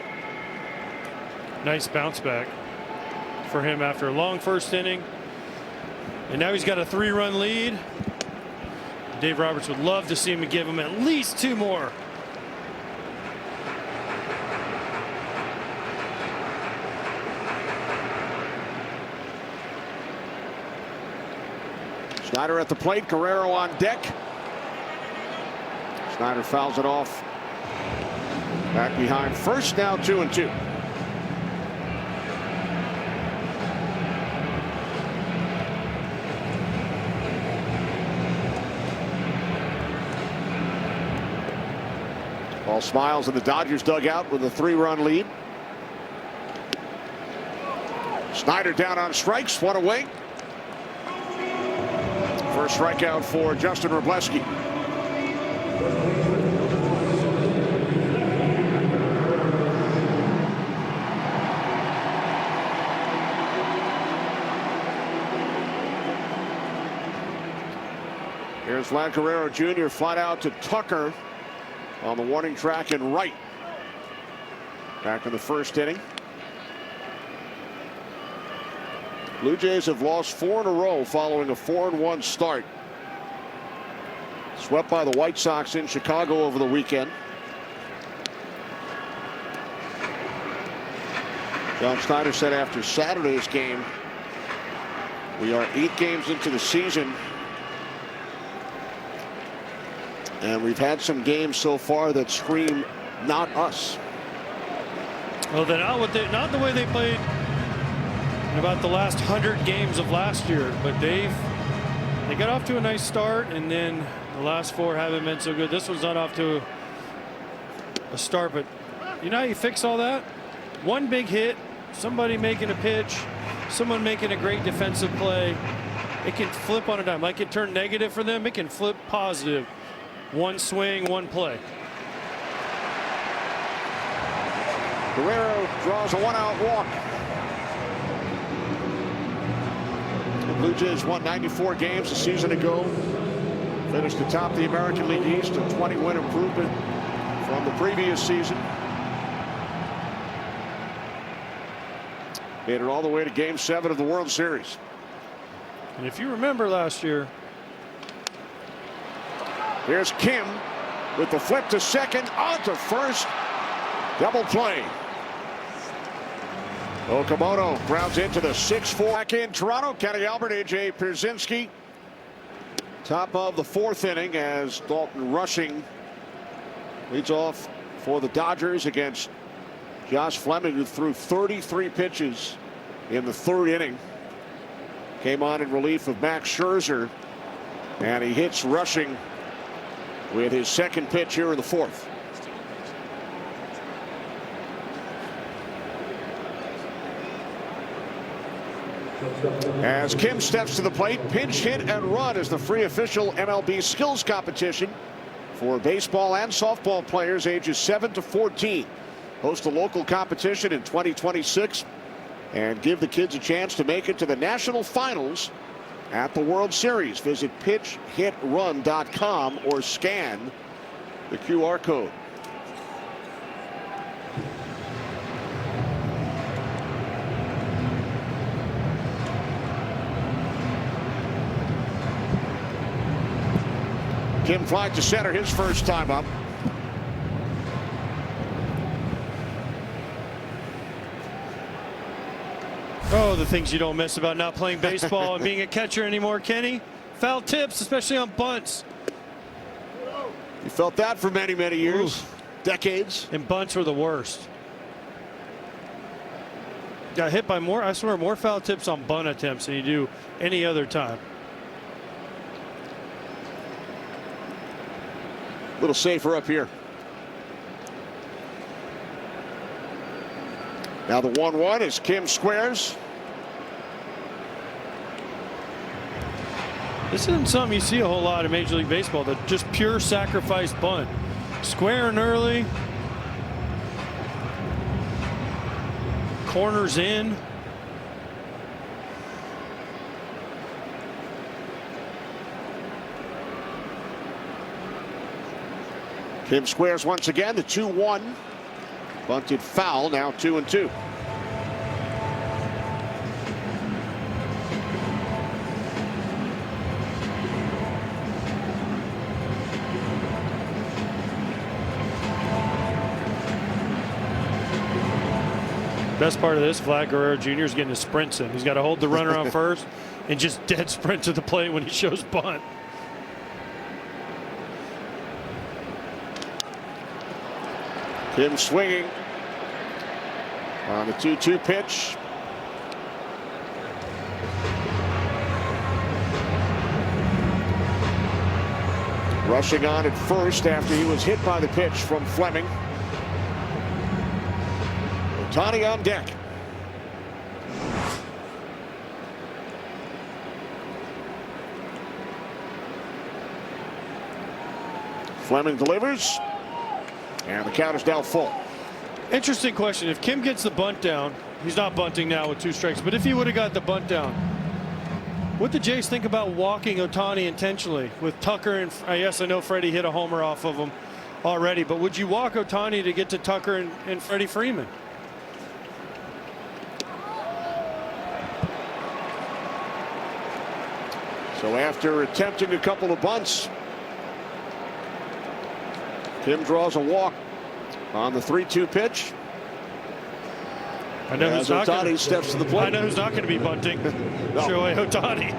Nice bounce back for him after a long first inning. And now he's got a 3-run lead. Dave Roberts would love to see him give him at least 2 more. Schneider at the plate, Guerrero on deck. Schneider fouls it off. Back behind first, now 2-2. All smiles in the Dodgers dugout with a 3-run lead. Schneider down on strikes, 1 away. First strikeout for Justin Wroblewski. Here's Vlad Guerrero Jr. flat out to Tucker on the warning track and right. Back in the first inning. Blue Jays have lost 4 in a row following a 4-1 start. Swept by the White Sox in Chicago over the weekend. John Schneider said after Saturday's game, we are 8 games into the season, and we've had some games so far that scream not us. Well, they're not the way they played in about the last 100 games of last year, but they got off to a nice start, and then the last 4 haven't been so good. This one's not off to a start, but you know how you fix all that? One big hit, somebody making a pitch, someone making a great defensive play. It can flip on a dime. Like it turned negative for them, it can flip positive. One swing, one play. Guerrero draws a 1-out walk. The Blue Jays won 94 games a season ago. Finished atop the American League East, a 20-win improvement from the previous season. Made it all the way to Game 7 of the World Series. And if you remember last year, here's Kim with the flip to second, on to first. Double play. Okamoto grounds into the 6-4. Back in Toronto, Kenny Albert, AJ Pierzynski. Top of the 4th inning as Dalton Rushing leads off for the Dodgers against Josh Fleming, who threw 33 pitches in the 3rd inning. Came on in relief of Max Scherzer, and he hits Rushing with his 2nd pitch here in the 4th. As Kim steps to the plate, pinch hit and run is the free official MLB skills competition for baseball and softball players ages 7 to 14. Host a local competition in 2026 and give the kids a chance to make it to the national finals at the World Series. Visit pitchhitrun.com or scan the QR code. Kim flies to center his first time up. oh, the things you don't miss about not playing baseball and being a catcher anymore, Kenny. Foul tips, especially on bunts. You felt that for many, many years. Oof. Decades. And bunts were the worst. got hit by more, I swear, more foul tips on bunt attempts than you do any other time. A little safer up here. Now the 1-1 is Kim squares. This isn't something you see a whole lot in Major League Baseball, the just pure sacrifice bunt. Squaring early. Corners in. Kim squares once again, the 2-1. Bunted foul, now 2-2. Best part of this, Vlad Guerrero Jr. is getting his sprints in. He's got to hold the runner on first and just dead sprint to the plate when he shows bunt. Kim swinging on the 2-2 pitch. Rushing on at first after he was hit by the pitch from Fleming. Ohtani on deck. Fleming delivers, and the count is now full. Interesting question. If Kim gets the bunt down, he's not bunting now with 2 strikes, but if he would have got the bunt down, would the Jays think about walking Ohtani intentionally with Tucker? And yes, I know Freddie hit a homer off of him already, but would you walk Ohtani to get to Tucker and Freddie Freeman? So after attempting a couple of bunts, Kim draws a walk on the 3-2 pitch. I know as Ohtani steps to the plate. I know who's not going to be bunting. No. Shohei Ohtani.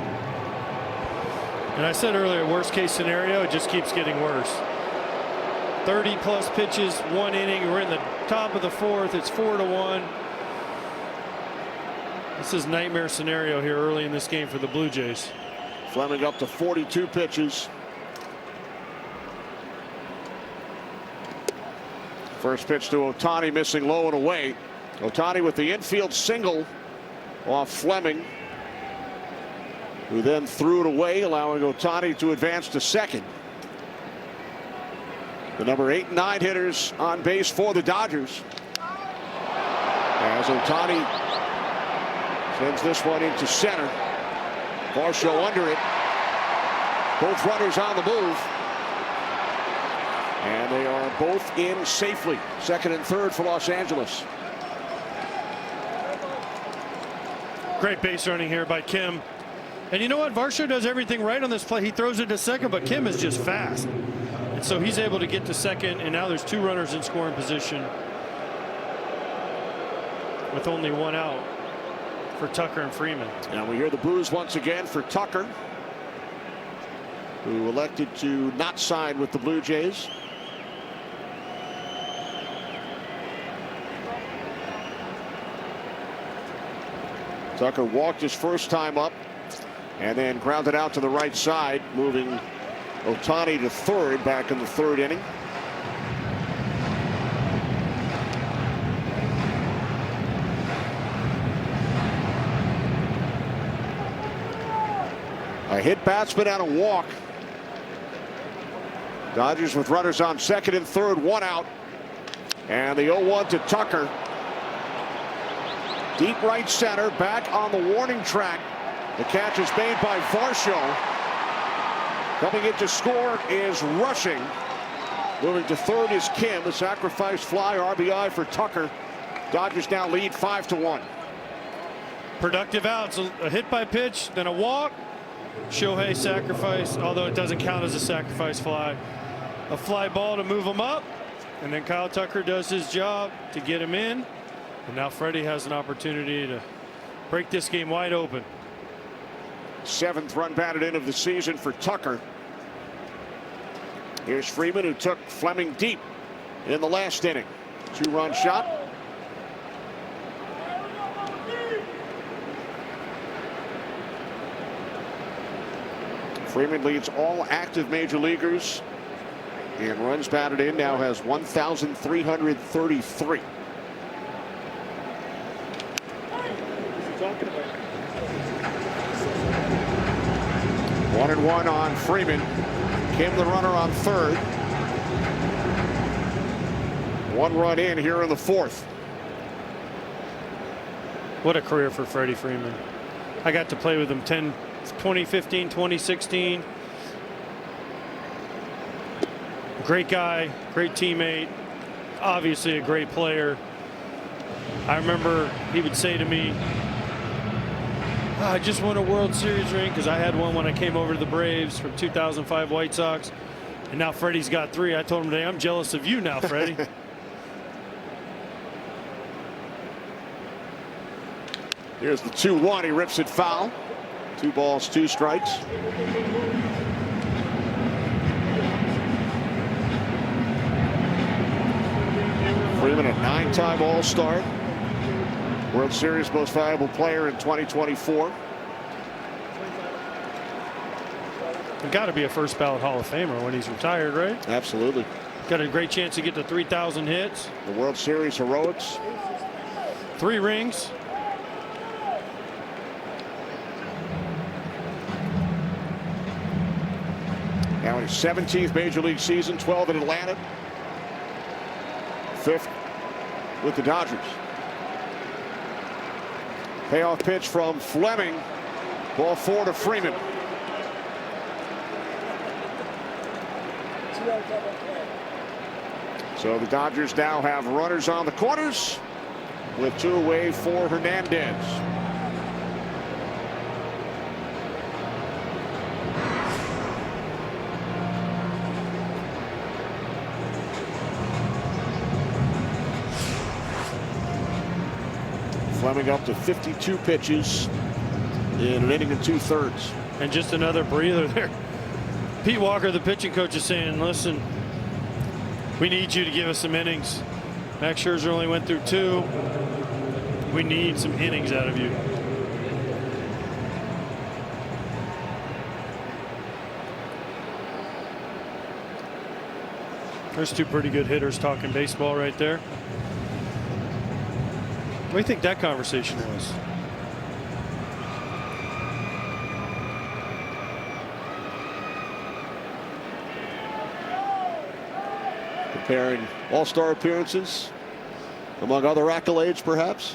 And I said earlier, worst case scenario, it just keeps getting worse. 30+ pitches, 1 inning. We're in the top of the 4th. It's 4-1. This is nightmare scenario here early in this game for the Blue Jays. Fleming up to 42 pitches. First pitch to Ohtani, missing low and away. Ohtani with the infield single off Fleming, who then threw it away, allowing Ohtani to advance to second. The number 8 and 9 hitters on base for the Dodgers. As Ohtani sends this one into center. Varsho under it. Both runners on the move. And they are both in safely. Second and third for Los Angeles. Great base running here by Kim. And you know what? Varsho does everything right on this play. He throws it to second, but Kim is just fast. And so he's able to get to second, and now there's 2 runners in scoring position with only 1 out for Tucker and Freeman. Now we hear the boos once again for Tucker, who elected to not sign with the Blue Jays. Tucker walked his first time up and then grounded out to the right side, moving Ohtani to third back in the 3rd inning. A hit batsman and a walk. Dodgers with runners on second and third, 1 out. And the 0-1 to Tucker. Deep right center, back on the warning track. The catch is made by Varsho. Coming in to score is Rushing. Moving to third is Kim. The sacrifice fly RBI for Tucker. Dodgers now lead 5-1. Productive outs. A hit by pitch, then a walk. Shohei sacrifice, although it doesn't count as a sacrifice fly. A fly ball to move him up. And then Kyle Tucker does his job to get him in. And now Freddie has an opportunity to break this game wide open. 7th run batted in of the season for Tucker. Here's Freeman, who took Fleming deep in the last inning. 2-run shot. Freeman leads all active major leaguers and runs batted in, now has 1,333. One and one on Freeman. Kim the runner on third. One run in here in the fourth. What a career for Freddie Freeman. I got to play with him 2015, 2016. Great guy, great teammate, obviously a great player. I remember he would say to me, I just won a World Series ring, because I had one when I came over to the Braves from 2005 White Sox. And now Freddie's got 3. I told him today, I'm jealous of you now, Freddie. Here's the 2-1. He rips it foul. 2 balls, 2 strikes. Freeman, a 9-time All-Star. World Series most valuable player in 2024. Got to be a first ballot Hall of Famer when he's retired, right? Absolutely. Got a great chance to get to 3,000 hits. The World Series heroics. 3 rings. Now in his 17th major league season, 12 in Atlanta, 5th with the Dodgers. Payoff pitch from Fleming. Ball 4 to Freeman. So the Dodgers now have runners on the corners with 2 away for Hernandez. Fleming up to 52 pitches in an inning and 2/3. And just another breather there. Pete Walker, the pitching coach, is saying, listen, we need you to give us some innings. Max Scherzer only went through 2. We need some innings out of you. There's 2 pretty good hitters talking baseball right there. What do you think that conversation was? Comparing all-star appearances, among other accolades, perhaps.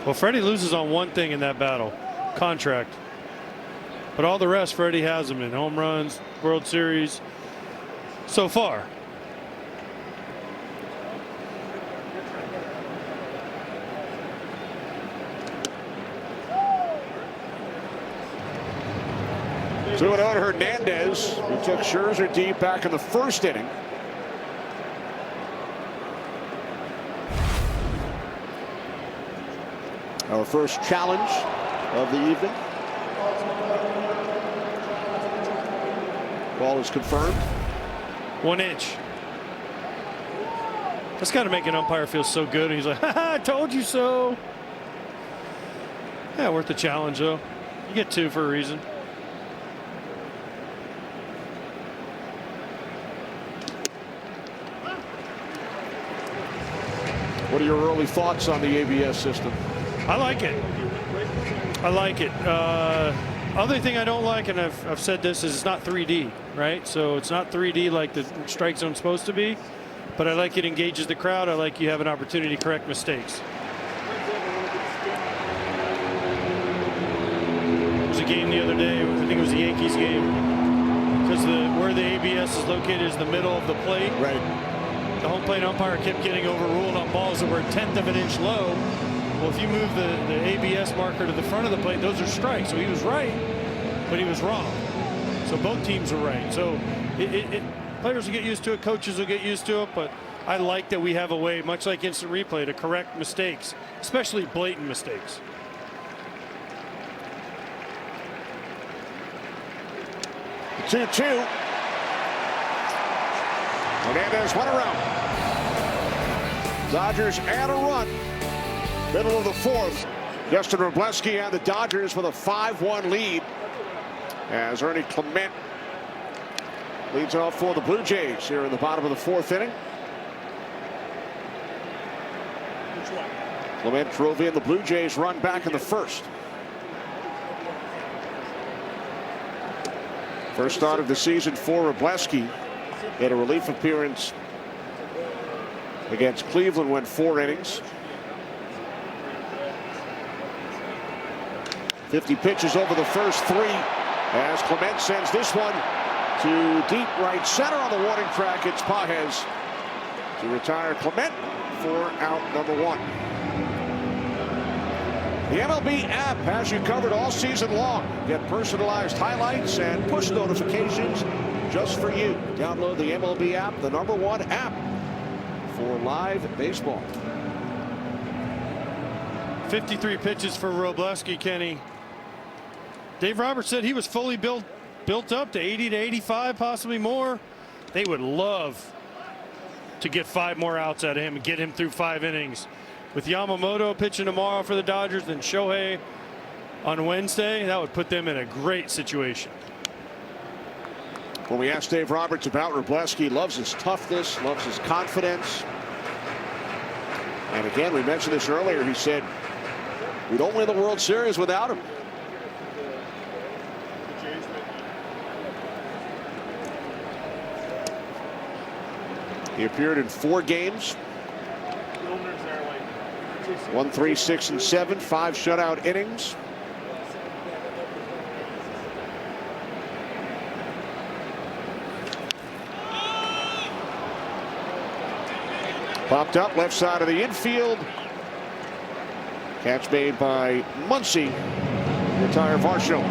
Well, Freddie loses on one thing in that battle, contract. But all the rest, Freddie has them in home runs, World Series, so far. So it on Hernandez, who took Scherzer deep back in the 1st inning. Our first challenge of the evening. Ball is confirmed. 1 inch. That's got to make an umpire feel so good. He's like, ha, I told you so. Yeah, worth the challenge, though. You get 2 for a reason. What are your early thoughts on the ABS system? I like it. I like it. Other thing I don't like, and I've said this, is it's not 3D, right? So it's not 3D like the strike zone's supposed to be, but I like it engages the crowd. I like you have an opportunity to correct mistakes. There was a game the other day, I think it was the Yankees game, because where the ABS is located is the middle of the plate. Right. The home plate umpire kept getting overruled on balls that were 1/10 of an inch low. Well, if you move the ABS marker to the front of the plate, those are strikes. So he was right, but he was wrong. So both teams are right. So players will get used to it, coaches will get used to it, but I like that we have a way, much like instant replay, to correct mistakes, especially blatant mistakes. The 2-2. Hernandez went around. Dodgers add a run. Middle of the 4th. Justin Robleski and the Dodgers with a 5-1 lead as Ernie Clement leads off for the Blue Jays here in the bottom of the fourth inning. Clement drove in the Blue Jays run back in the first. First start of the season for Robleski. Had a relief appearance against Cleveland, went 4 innings. 50 pitches over the first 3 as Clement sends this one to deep right center on the warning track. It's Pages to retire Clement for out number 1. The MLB app has you covered all season long. Get personalized highlights and push notifications just for you. Download the MLB app, the #1 app for live baseball. 53 pitches for Robleski, Kenny. Dave Roberts said he was fully built up to 80 to 85, possibly more. They would love to get 5 more outs out of him and get him through 5 innings. With Yamamoto pitching tomorrow for the Dodgers and Shohei on Wednesday, that would put them in a great situation. When we asked Dave Roberts about Robleski, loves his toughness, loves his confidence. And again, we mentioned this earlier, he said, we don't win the World Series without him. He appeared in 4 games. 1, 3, 6, and 7, 5 shutout innings. Popped up left side of the infield. Catch made by Muncy. Retire Varsho.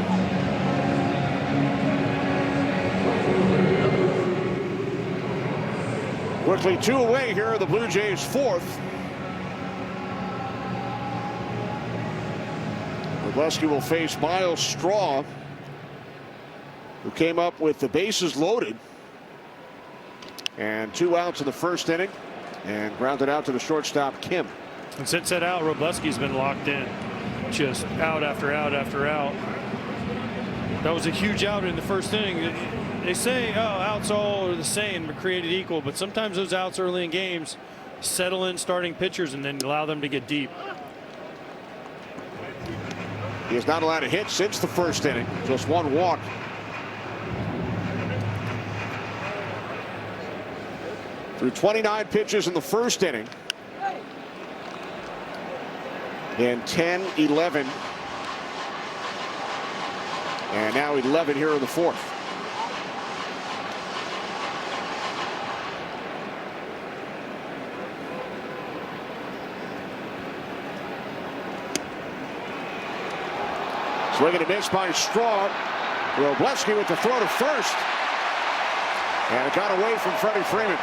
Quickly 2 away here are the Blue Jays' 4th. Robleski will face Miles Straw, who came up with the bases loaded and 2 outs in the first inning and grounded out to the shortstop Kim. And since that out, Robleski's been locked in, just out after out after out. That was a huge out in the first inning. They say, oh, outs all are the same, but created equal, but sometimes those outs early in games settle in starting pitchers and then allow them to get deep. He has not allowed a hit since the first inning, just 1 walk. Through 29 pitches in the first inning. And 10, 11. And now 11 here in the 4th. Swing and a miss by Straw. Robleski with the throw to first. And it got away from Freddie Freeman.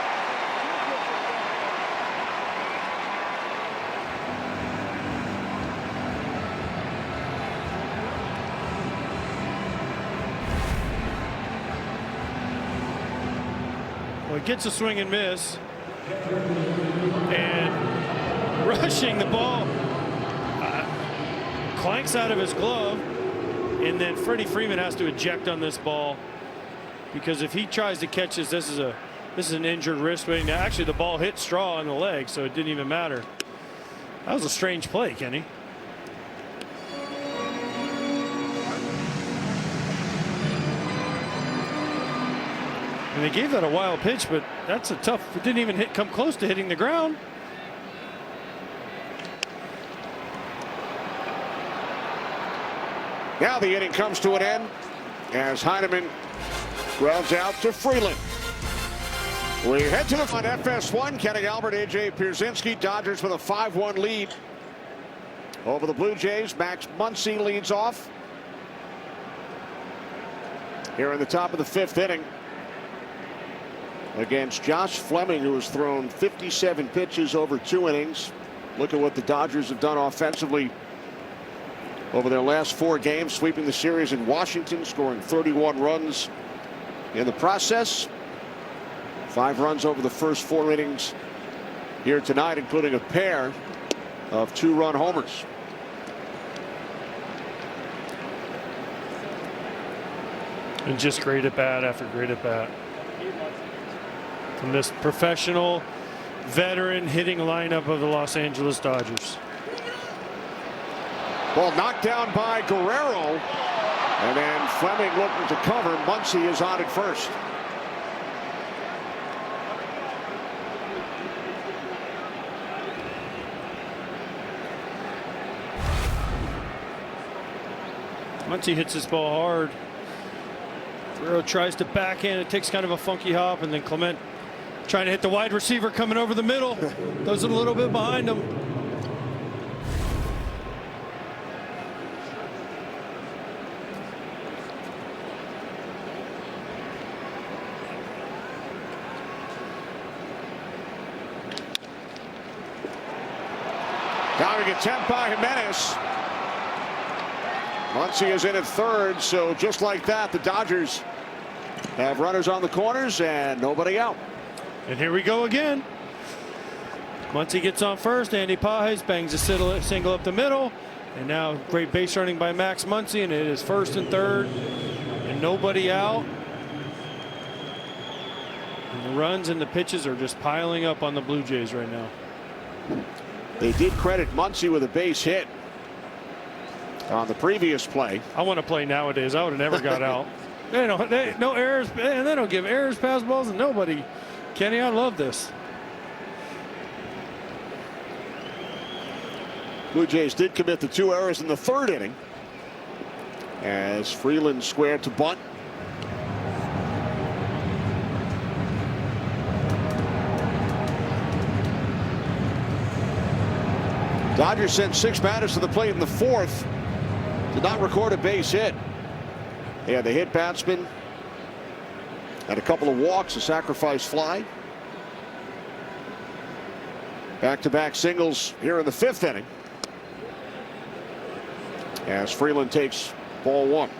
Well, he gets a swing and miss. And rushing the ball. Clanks out of his glove. And then Freddie Freeman has to eject on this ball, because if he tries to catch this, this is an injured wrist. Now, actually, the ball hit Straw on the leg, so it didn't even matter. That was a strange play, Kenny. And they gave that a wild pitch, but that's a tough. It didn't even come close to hitting the ground. Now the inning comes to an end as Heineman grounds out to Freeland. We head to the front. FS1, Kenny Albert, AJ Pierzynski. Dodgers with a 5-1 lead over the Blue Jays. Max Muncy leads off here in the top of the 5th inning against Josh Fleming, who has thrown 57 pitches over 2 innings. Look at what the Dodgers have done offensively over their last 4 games, sweeping the series in Washington, scoring 31 runs in the process. 5 runs over the first 4 innings here tonight, including a pair of 2-run homers. And just great at bat after great at bat from this professional veteran hitting lineup of the Los Angeles Dodgers. Ball knocked down by Guerrero, and then Fleming looking to cover. Muncy is on at first. Muncy hits this ball hard. Guerrero tries to backhand. It takes kind of a funky hop, and then Clement trying to hit the wide receiver coming over the middle. Those are a little bit behind him. Diving attempt by Jimenez. Muncy is in at third, so just like that, the Dodgers have runners on the corners and nobody out. And here we go again. Muncy gets on first. Andy Pages bangs a single up the middle. And now great base running by Max Muncy, and it is first and third and nobody out. And the runs and the pitches are just piling up on the Blue Jays right now. They did credit Muncy with a base hit on the previous play. I want to play nowadays. I would have never got out. No errors, and they don't give errors, pass balls, and nobody. Kenny, I love this. Blue Jays did commit the 2 errors in the 3rd inning as Freeland squared to bunt. Dodgers sent 6 batters to the plate in the 4th. Did not record a base hit. They had the hit batsman and a couple of walks, a sacrifice fly. Back-to-back singles here in the 5th inning as Freeland takes ball 1.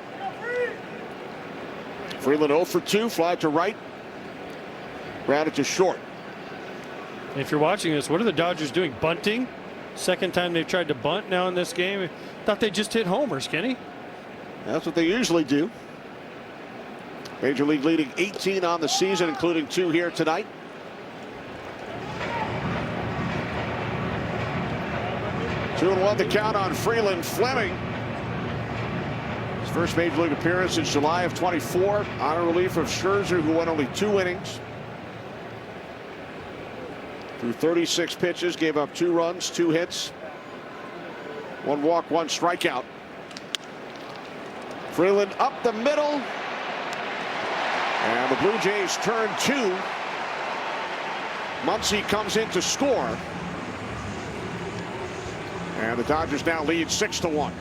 Freeland 0 for 2, fly to right, grounded to short. If you're watching this, what are the Dodgers doing? Bunting? Second time they've tried to bunt now in this game. Thought they just hit homers, Kenny. That's what they usually do. Major League leading 18 on the season, including 2 here tonight. Two and 1 the count on Freeland. Fleming, his first Major League appearance in July of 24, on a relief of Scherzer, who went only 2 innings. Through 36 pitches, gave up 2 runs, 2 hits, 1 walk, 1 strikeout. Freeland up the middle, and the Blue Jays turn 2. Muncy comes in to score, and the Dodgers now lead 6-1.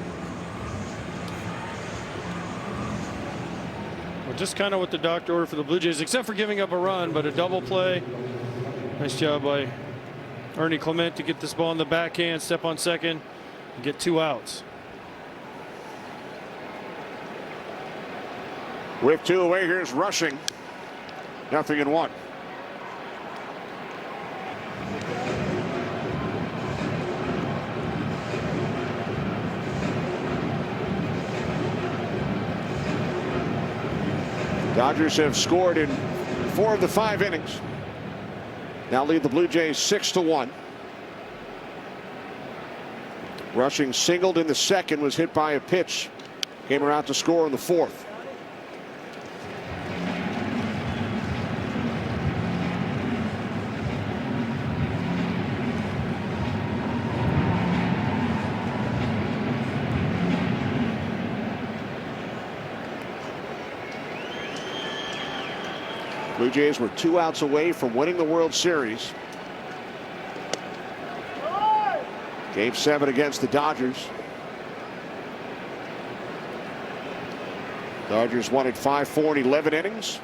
Well, just kind of what the doctor ordered for the Blue Jays, except for giving up a run, but a double play. Nice job by Ernie Clement to get this ball in the backhand, step on second, and get 2 outs. With 2 away, here's Rushing. 0-1. Dodgers have scored in 4 of the 5 innings. Now lead the Blue Jays 6-1. Rushing singled in the 2nd, was hit by a pitch. Came around to score in the 4th. Blue Jays were 2 outs away from winning the World Series. Game 7 against the Dodgers. Dodgers won it 5-4 in 11 innings.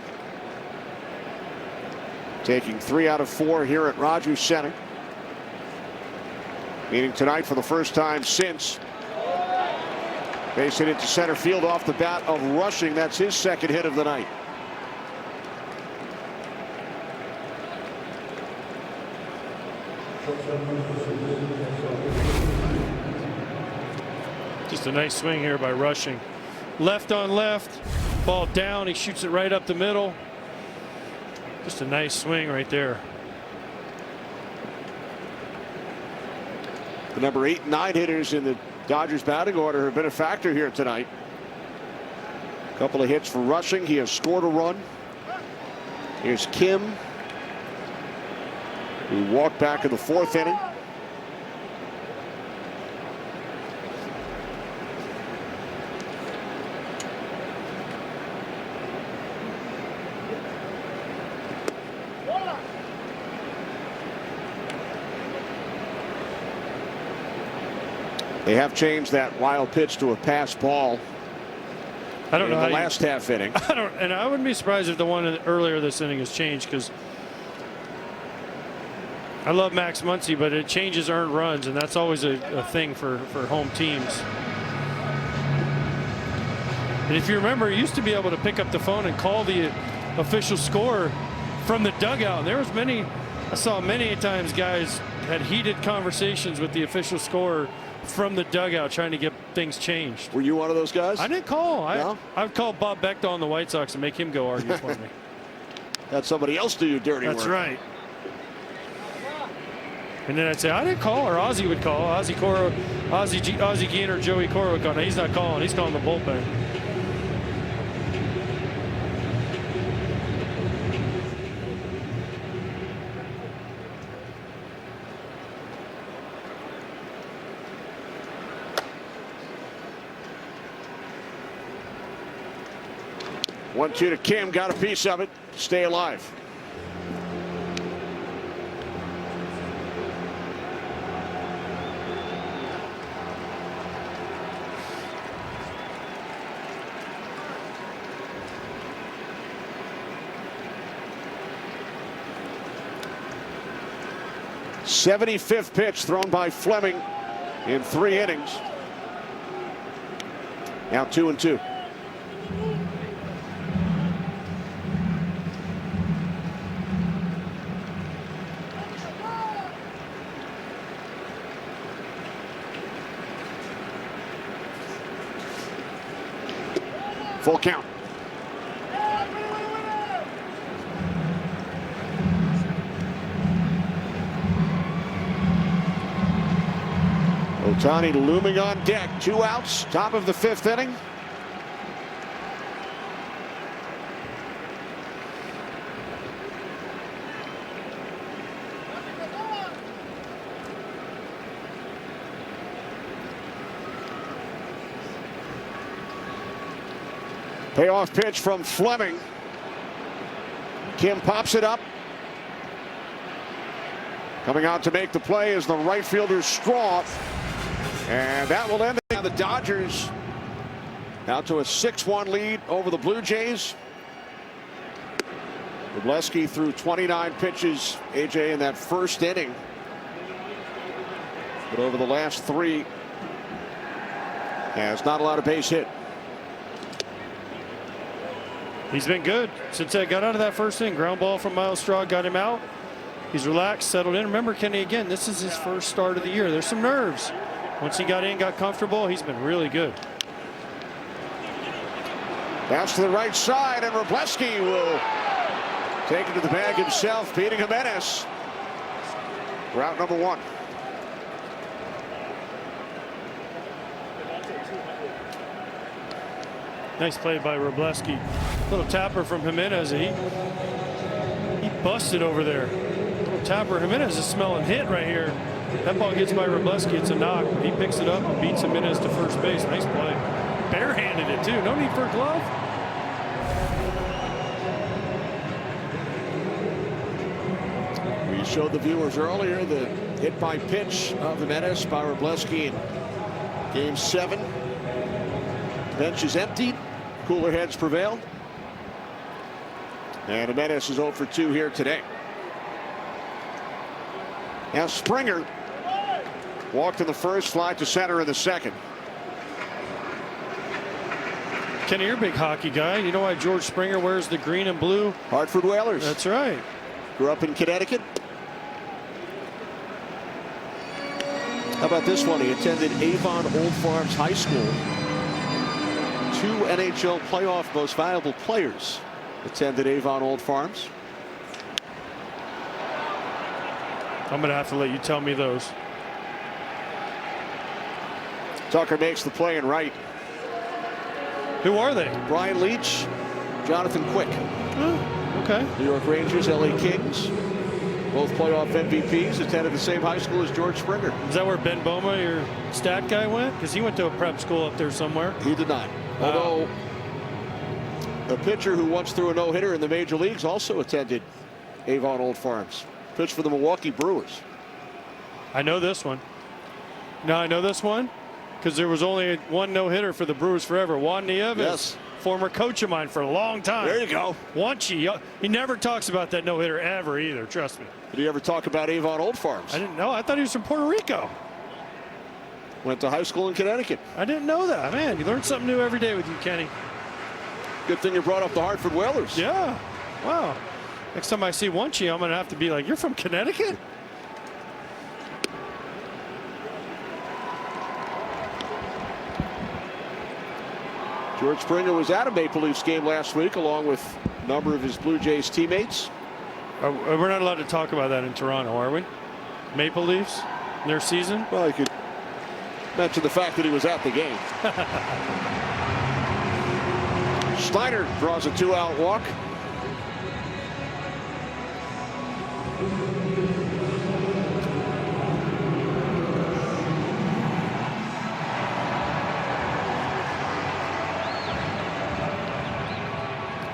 Taking 3 out of 4 here at Rogers Center. Meaning tonight for the first time since. Base hit into center field off the bat of Rushing. That's his 2nd hit of the night. Just a nice swing here by Rushing. Left on left, Ball down, he shoots it right up the middle. Just a nice swing right there. The number 8 and 9 hitters in the Dodgers batting order have been a factor here tonight. A couple of hits for rushing. He has scored a run. Here's Kim, who walked back in the 4th inning. They have changed that wild pitch to a pass ball. I don't know in the last half inning. I wouldn't be surprised if the one earlier this inning has changed, because I love Max Muncy, but it changes earned runs, and that's always a thing for home teams. And if you remember, you used to be able to pick up the phone and call the official score from the dugout. And there was I saw many times guys had heated conversations with the official scorer from the dugout trying to get things changed. Were you one of those guys? I didn't call. No? I'd call Bob Bechtel on the White Sox and make him go argue for me. Had somebody else do your dirty work. That's right. And then I'd say, I didn't call, or Ozzie would call. Ozzie Guillen or Joey Cora would call. No, he's not calling. He's calling the bullpen. One-two to Kim, got a piece of it. Stay alive. '75th pitch thrown by Fleming in 3 innings. Now 2-2. Full count. Ohtani looming on deck. 2 outs. Top of the 5th inning. Payoff pitch from Fleming. Kim pops it up. Coming out to make the play is the right fielder Straw. And that will end the Dodgers out to a 6-1 lead over the Blue Jays. Wroblewski threw 29 pitches, AJ, in that first inning. But over the last 3, has not a lot of base hit. He's been good since I got out of that first inning. Ground ball from Miles Straw got him out. He's relaxed, settled in. Remember, Kenny, again, this is his first start of the year. There's some nerves. Once he got in, got comfortable, he's been really good. Bounce to the right side, and Wroblewski will take it to the bag himself, beating Jimenez. Route number 1. Nice play by Wroblewski. Little tapper from Jimenez. He busted over there. Little tapper. Jimenez is smelling hit right here. That ball gets by Wroblewski. It's a knock. He picks it up and beats Jimenez to first base. Nice play. Barehanded it too. No need for a glove. We showed the viewers earlier the hit by pitch of Jimenez by Wroblewski in Game 7. Bench is emptied. Cooler heads prevailed. And Jimenez is 0 for 2 here today. Now Springer walked in the first, fly to center in the second. Kenny, you're a big hockey guy. You know why George Springer wears the green and blue? Hartford Whalers. That's right. Grew up in Connecticut. How about this one? He attended Avon Old Farms High School. 2 NHL playoff most valuable players attended Avon Old Farms. I'm going to have to let you tell me those. Tucker makes the play and right. Who are they? Brian Leach, Jonathan Quick. Oh, okay. New York Rangers, LA Kings. Both playoff MVPs attended the same high school as George Springer. Is that where Ben Boma, your stat guy, went? Because he went to a prep school up there somewhere. He did not. Although a pitcher who once threw a no-hitter in the major leagues also attended Avon Old Farms. Pitched for the Milwaukee Brewers. I know this one. Now I know this one because there was only one no-hitter for the Brewers forever. Juan Nieves, Yes. former coach of mine for a long time. There you go. Juanchi, he never talks about that no-hitter ever either, trust me. Did he ever talk about Avon Old Farms? I didn't know. I thought he was from Puerto Rico. Went to high school in Connecticut. I didn't know that. Man, you learn something new every day with you, Kenny. Good thing you brought up the Hartford Whalers. Yeah. Wow. Next time I see Juanchi, I'm going to have to be like, you're from Connecticut? George Springer was at a Maple Leafs game last week along with a number of his Blue Jays teammates. We're not allowed to talk about that in Toronto, are we? Maple Leafs, their season? Well, you could mention the fact that he was at the game. Steiner draws a 2-out walk.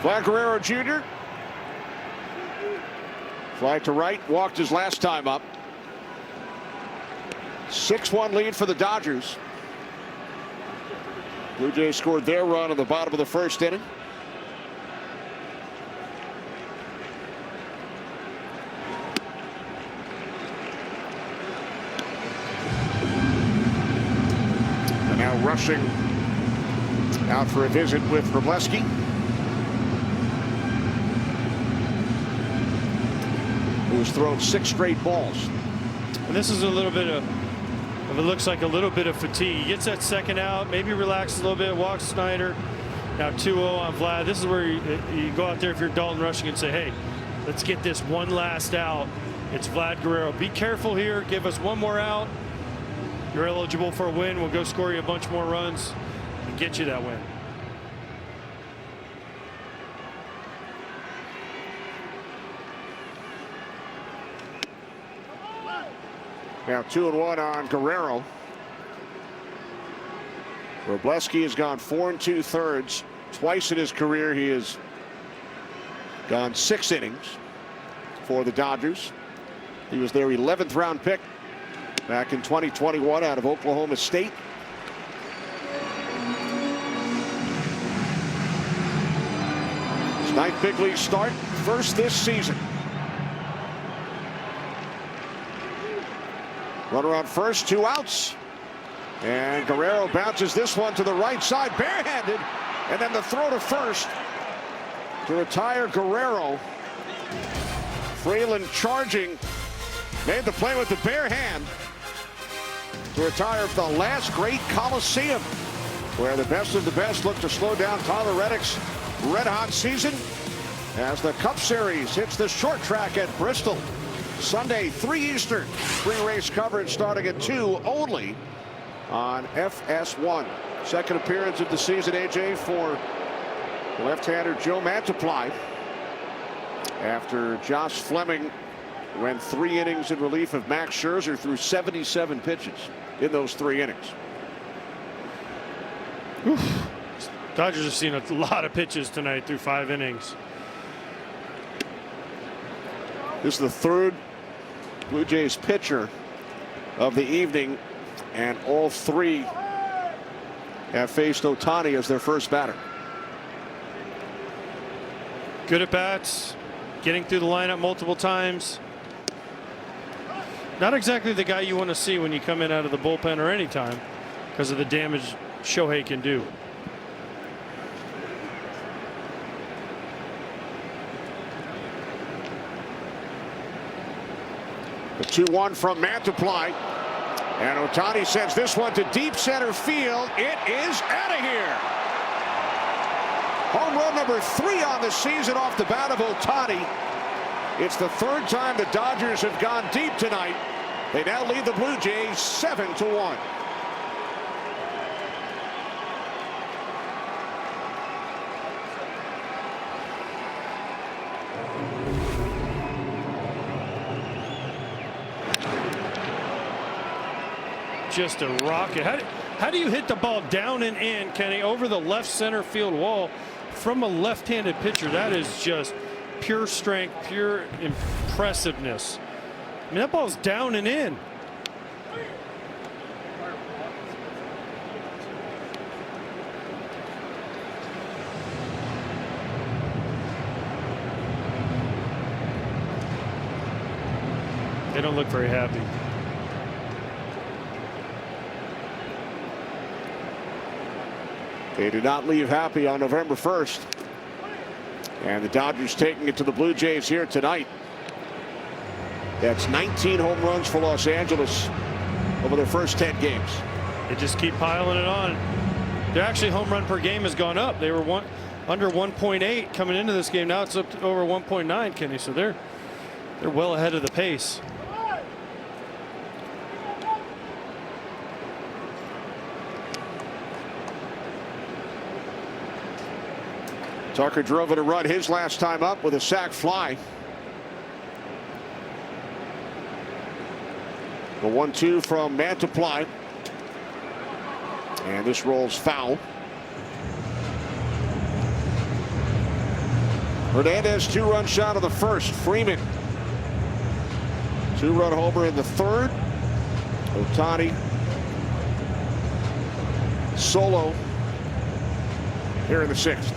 Vlad Guerrero Jr. Fly to right, walked his last time up. 6-1 lead for the Dodgers. Blue Jays scored their run in the bottom of the first inning. And now rushing out for a visit with Wroblewski. Who's thrown 6 straight balls. And this is a little bit of, it looks like a little bit of fatigue. He gets that second out, maybe relaxes a little bit, walks Snyder. Now 2-0 on Vlad. This is where you go out there if you're Dalton Rushing and say, hey, let's get this one last out. It's Vlad Guerrero. Be careful here. Give us one more out. You're eligible for a win. We'll go score you a bunch more runs and get you that win. Now 2-1 on Guerrero. Wroblewski has gone 4 2/3. Twice in his career he has gone 6 innings for the Dodgers. He was their 11th round pick back in 2021 out of Oklahoma State. His 9th big league start, first this season. Runner on first, 2 outs. And Guerrero bounces this one to the right side, barehanded. And then the throw to first to retire Guerrero. Freeland charging. Made the play with the bare hand to retire the last great Coliseum, where the best of the best look to slow down Tyler Reddick's red-hot season as the Cup Series hits the short track at Bristol. Sunday, 3 Eastern. Spring race coverage starting at 2 only on FS1. Second appearance of the season, AJ, for left-hander Joe Mantiply. After Josh Fleming went 3 innings in relief of Max Scherzer through 77 pitches in those 3 innings. Oof. Dodgers have seen a lot of pitches tonight through 5 innings. This is the 3rd Blue Jays pitcher of the evening, and all 3 have faced Ohtani as their first batter. Good at bats, getting through the lineup multiple times. Not exactly the guy you want to see when you come in out of the bullpen or any time because of the damage Shohei can do. The 2-1 from Mantiply. And Ohtani sends this one to deep center field. It is out of here. Home run number 3 on the season off the bat of Ohtani. It's the 3rd time the Dodgers have gone deep tonight. They now lead the Blue Jays 7-1. Just a rocket. How do you hit the ball down and in, Kenny, over the left center field wall from a left-handed pitcher? That is just pure strength, pure impressiveness. I mean, that ball's down and in. They don't look very happy. They did not leave happy on November 1st. And the Dodgers taking it to the Blue Jays here tonight. That's 19 home runs for Los Angeles over their first 10 games. They just keep piling it on. Their actually home run per game has gone up. They were under 1.8 coming into this game. Now it's up to over 1.9, Kenny. So they're well ahead of the pace. Tucker drove in a run his last time up with a sac fly. The 1-2 from Mantiply. And this rolls foul. Hernandez 2-run shot of the first. Freeman 2-run homer in the 3rd. Ohtani solo here in the 6th.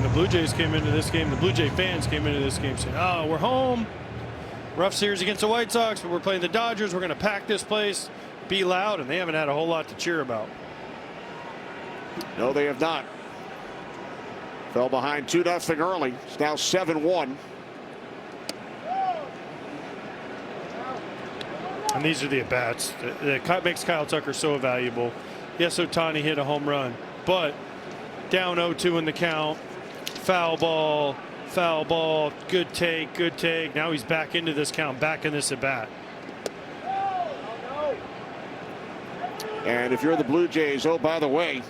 The Blue Jays came into this game. The Blue Jay fans came into this game saying, "Oh, we're home. Rough series against the White Sox, but we're playing the Dodgers. We're going to pack this place, be loud," and they haven't had a whole lot to cheer about. No, they have not. Fell behind 2-0 early. It's now 7-1. And these are the at-bats that makes Kyle Tucker so valuable. Yes, Ohtani hit a home run, but down 0-2 in the count. Foul ball, good take, good take. Now he's back into this count, back in this at bat. And if you're the Blue Jays, oh, by the way,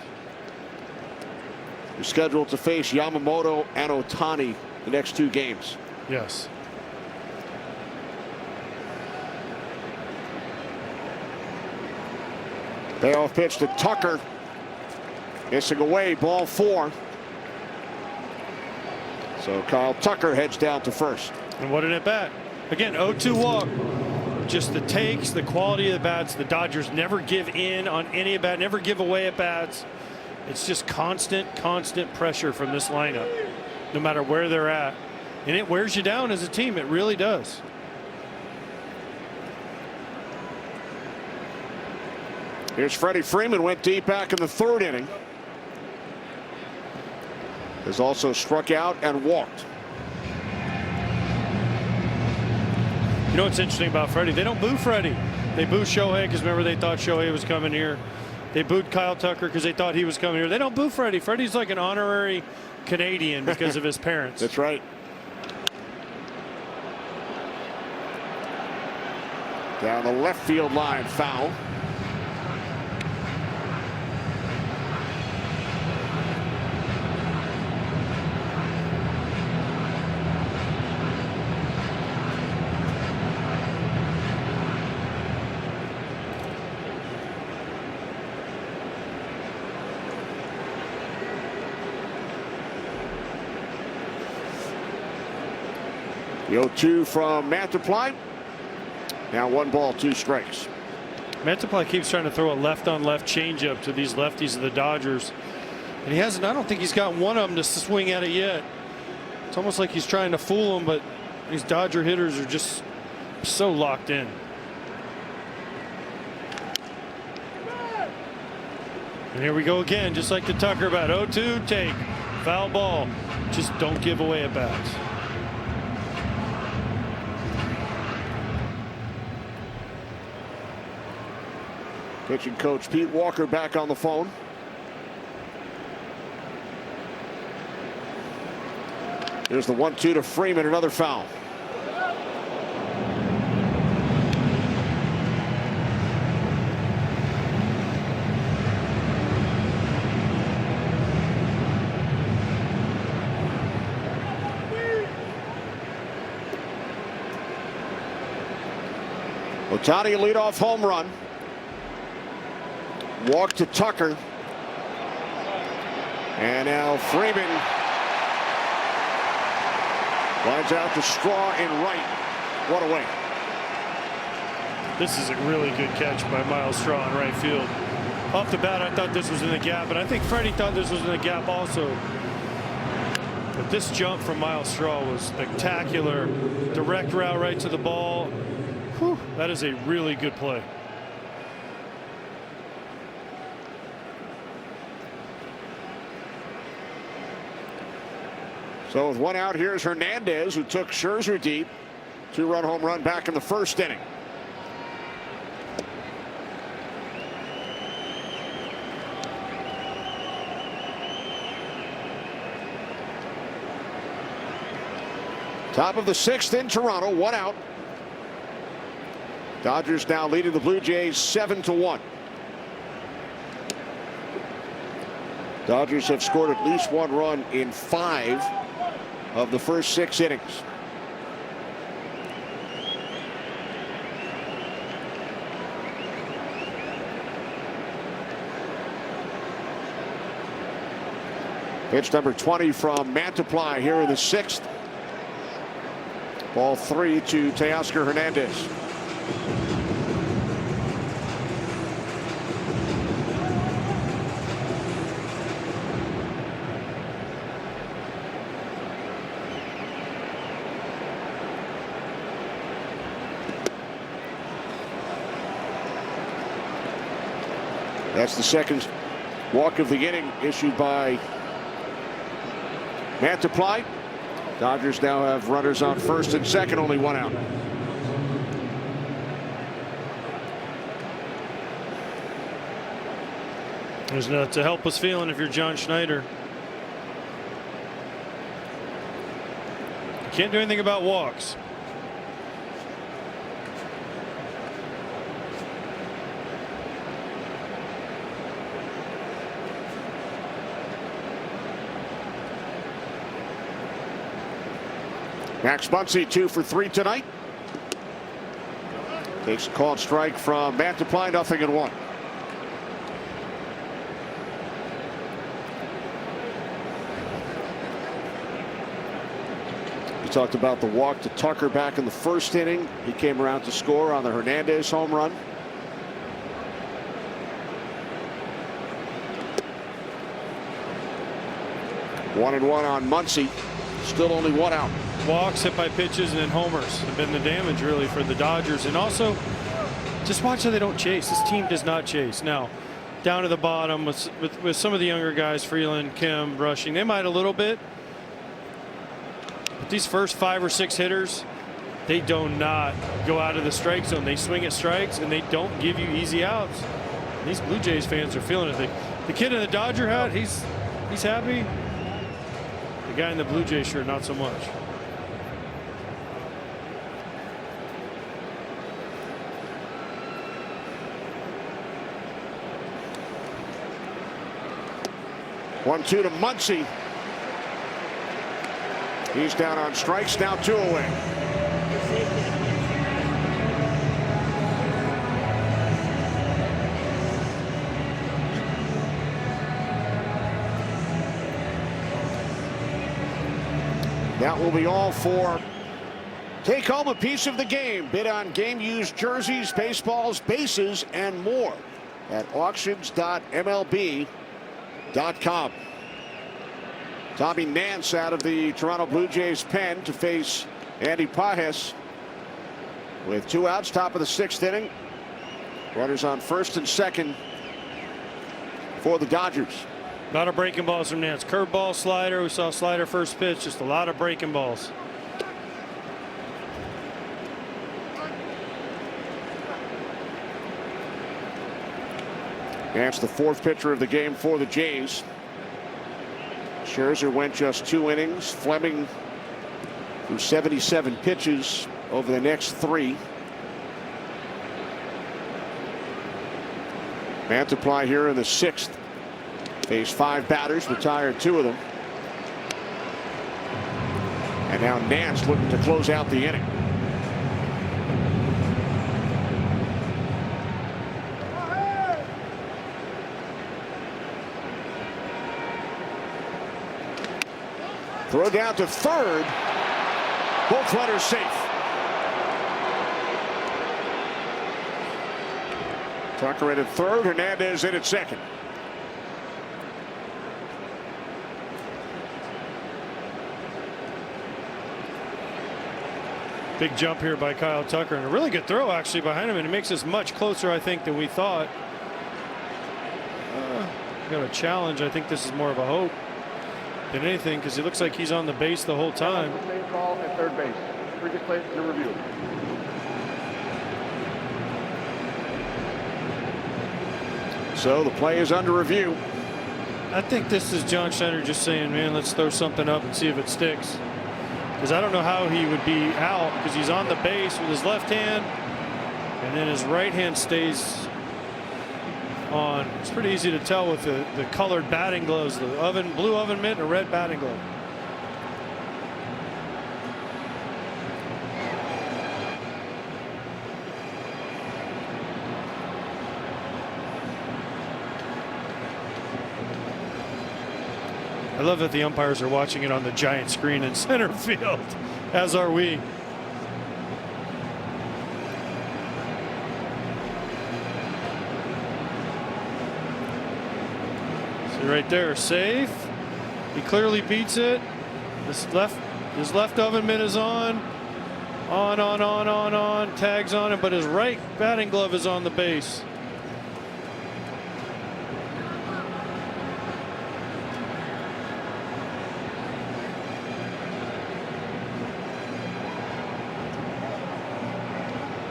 you're scheduled to face Yamamoto and Ohtani the next 2 games. Yes. Payoff pitch to Tucker. Missing away, ball 4. So Kyle Tucker heads down to first. And what an at bat. Again, 0-2 walk. Just the takes, the quality of the bats. The Dodgers never give in on any at bat, never give away at bats. It's just constant pressure from this lineup, no matter where they're at. And it wears you down as a team. It really does. Here's Freddie Freeman, went deep back in the 3rd inning. Has also struck out and walked. You know what's interesting about Freddie? They don't boo Freddie. They boo Shohei because remember they thought Shohei was coming here. They booed Kyle Tucker because they thought he was coming here. They don't boo Freddie. Freddie's like an honorary Canadian because of his parents. That's right. Down the left field line, foul. The 0-2 from Mantiply. Now 1 ball, 2 strikes. Mantiply keeps trying to throw a left-on-left changeup to these lefties of the Dodgers. And he hasn't, I don't think he's got one of them to swing at it yet. It's almost like he's trying to fool them, but these Dodger hitters are just so locked in. And here we go again, just like the Tucker bat. 0-2 take, foul ball. Just don't give away at bats. Pitching coach Pete Walker back on the phone. There's the 1-2 to Freeman, another foul. Ohtani, leadoff home run. Walk to Tucker. And now Freeman lines out to Straw in right. What a way. This is a really good catch by Miles Straw in right field. Off the bat, I thought this was in the gap, and I think Freddie thought this was in the gap also. But this jump from Miles Straw was spectacular. Direct route right to the ball. Whew, that is a really good play. So with one out, here's Hernandez, who took Scherzer deep. 2-run home run back in the first inning. Top of the 6th in Toronto, 1 out. Dodgers now leading the Blue Jays 7-1. Dodgers have scored at least 1 run in 5 of the first 6 innings. Pitch number 20 from Mantiply here in the 6th. Ball 3 to Teoscar Hernandez. That's the second walk of the inning issued by Mantiply. Dodgers now have runners on first and second, only 1 out. It's a helpless feeling if you're John Schneider. You can't do anything about walks. Max Muncy 2 for 3 tonight. Takes a called strike from Mantiply, 0-1. We talked about the walk to Tucker back in the first inning. He came around to score on the Hernandez home run. One and one on Muncy. Still only 1 out. Walks, hit by pitches, and then homers have been the damage really for the Dodgers. And also, just watch how they don't chase. This team does not chase. Now, down to the bottom with some of the younger guys, Freeland, Kim, rushing, they might a little bit. But these first 5 or 6 hitters, they do not go out of the strike zone. They swing at strikes, and they don't give you easy outs. And these Blue Jays fans are feeling it. The kid in the Dodger hat, he's happy. The guy in the Blue Jay shirt, not so much. One-two to Muncy. He's down on strikes, now 2 away. That will be all for Take Home a Piece of the Game. Bid on game used jerseys, baseballs, bases, and more at auctions.mlb.com. Tommy Nance out of the Toronto Blue Jays pen to face Andy Pages. With 2 outs, top of the 6th inning. Runners on first and second for the Dodgers. A lot of breaking balls from Nance. Curveball, slider. We saw slider first pitch. Just a lot of breaking balls. Nance, the 4th pitcher of the game for the Jays. Scherzer went just 2 innings. Fleming through 77 pitches over the next 3. Mantiply here in the 6th. Faced 5 batters, retired 2 of them. And now Nance looking to close out the inning. Throw down to third. Both runners safe. Tucker in at third. Hernandez in at second. Big jump here by Kyle Tucker, and a really good throw actually behind him, and it makes us much closer, I think, than we thought. Got a challenge. I think this is more of a hope than anything, because he looks like he's on the base the whole time. Ball at third base. Previous play to review. So the play is under review. I think this is John Schneider just saying, man, let's throw something up and see if it sticks. Because I don't know how he would be out, because he's on the base with his left hand, and then his right hand stays on. It's pretty easy to tell with the colored batting gloves, the blue oven mitt and a red batting glove. I love that the umpires are watching it on the giant screen in center field, as are we. See right there, safe. He clearly beats it. His left oven mitt is on, tags on it, but his right batting glove is on the base.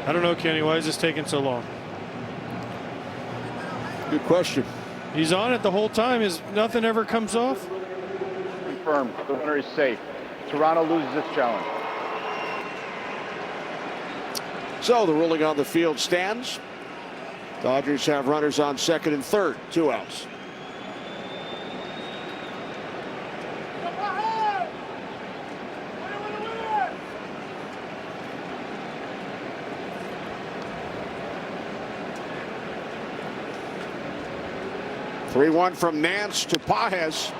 I don't know, Kenny, why is this taking so long? Good question. He's on it the whole time. Nothing ever comes off? Confirmed. The runner is safe. Toronto loses its challenge. So the ruling on the field stands. Dodgers have runners on second and third. 2 outs. Three-one from Nance to Pages,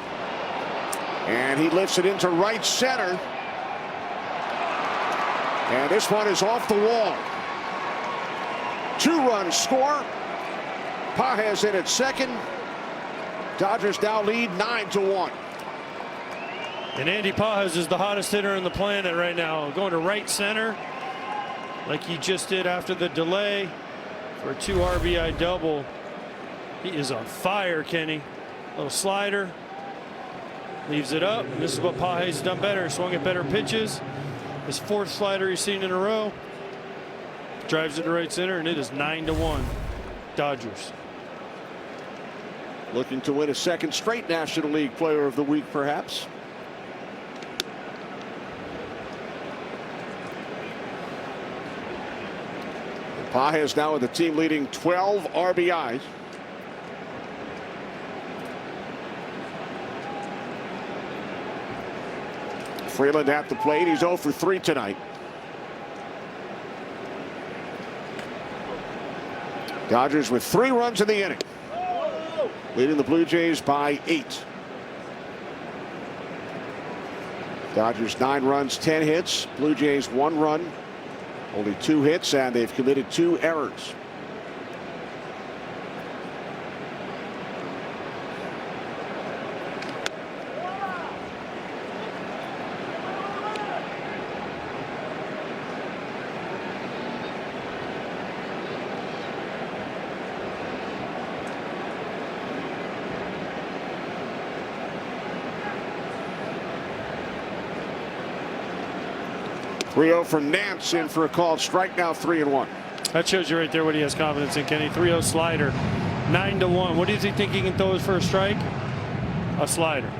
and he lifts it into right center, and this one is off the wall. 2-run score. Pages in at second. Dodgers now lead 9-1. And Andy Pages is the hottest hitter on the planet right now, going to right center like he just did after the delay for a 2 RBI double. He is on fire, Kenny. Little slider. Leaves it up. And this is what Pages has done better. Swung at better pitches. His 4th slider he's seen in a row. Drives it to right center, and it is 9-1. Dodgers. Looking to win a 2nd straight National League Player of the Week, perhaps. Pages now with the team leading 12 RBIs. Freeland at the plate. He's 0 for 3 tonight. Dodgers with 3 runs in the inning, leading the Blue Jays by 8. Dodgers 9 runs, 10 hits. Blue Jays 1 run, only 2 hits, and they've committed 2 errors. Three-0 from Nance, in for a called strike, now 3-1. That shows you right there what he has confidence in, Kenny. 3-0 slider, 9-1. What does he think he can throw his first strike? A slider.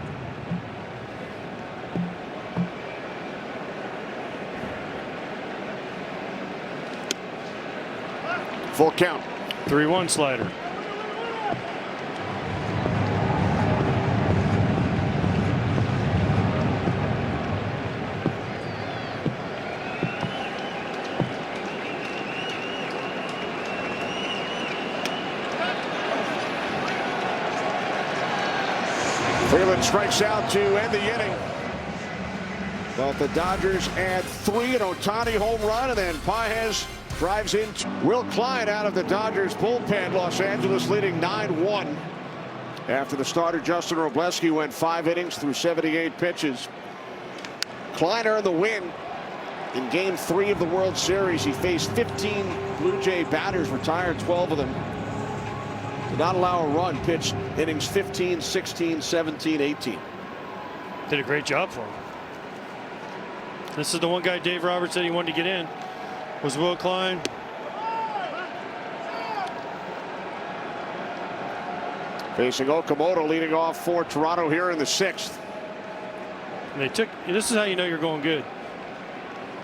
Full count. 3-1 slider. Freeland strikes out to end the inning. But the Dodgers add 3, an Ohtani home run, and then Paez drives in. Will Klein out of the Dodgers bullpen. Los Angeles leading 9-1 after the starter Justin Robleski went 5 innings through 78 pitches. Klein earned the win in Game 3 of the World Series. He faced 15 Blue Jay batters, retired 12 of them. Did not allow a run, pitched innings 15, 16, 17, 18. Did a great job for him. This is the one guy Dave Roberts said he wanted to get in, was Will Klein. Facing Okamoto, leading off for Toronto here in the 6th. And they took, this is how you know you're going good.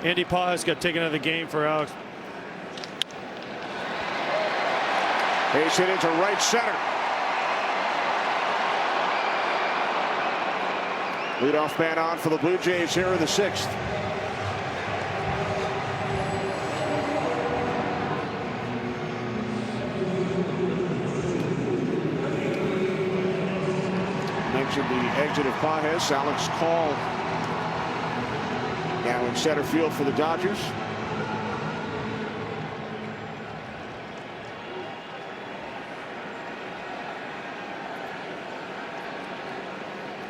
Andy Paez got taken out of the game for Alex. Base hit into right center. Leadoff man on for the Blue Jays here in the 6th. Mentioned the exit of Paez. Alex Call now in center field for the Dodgers.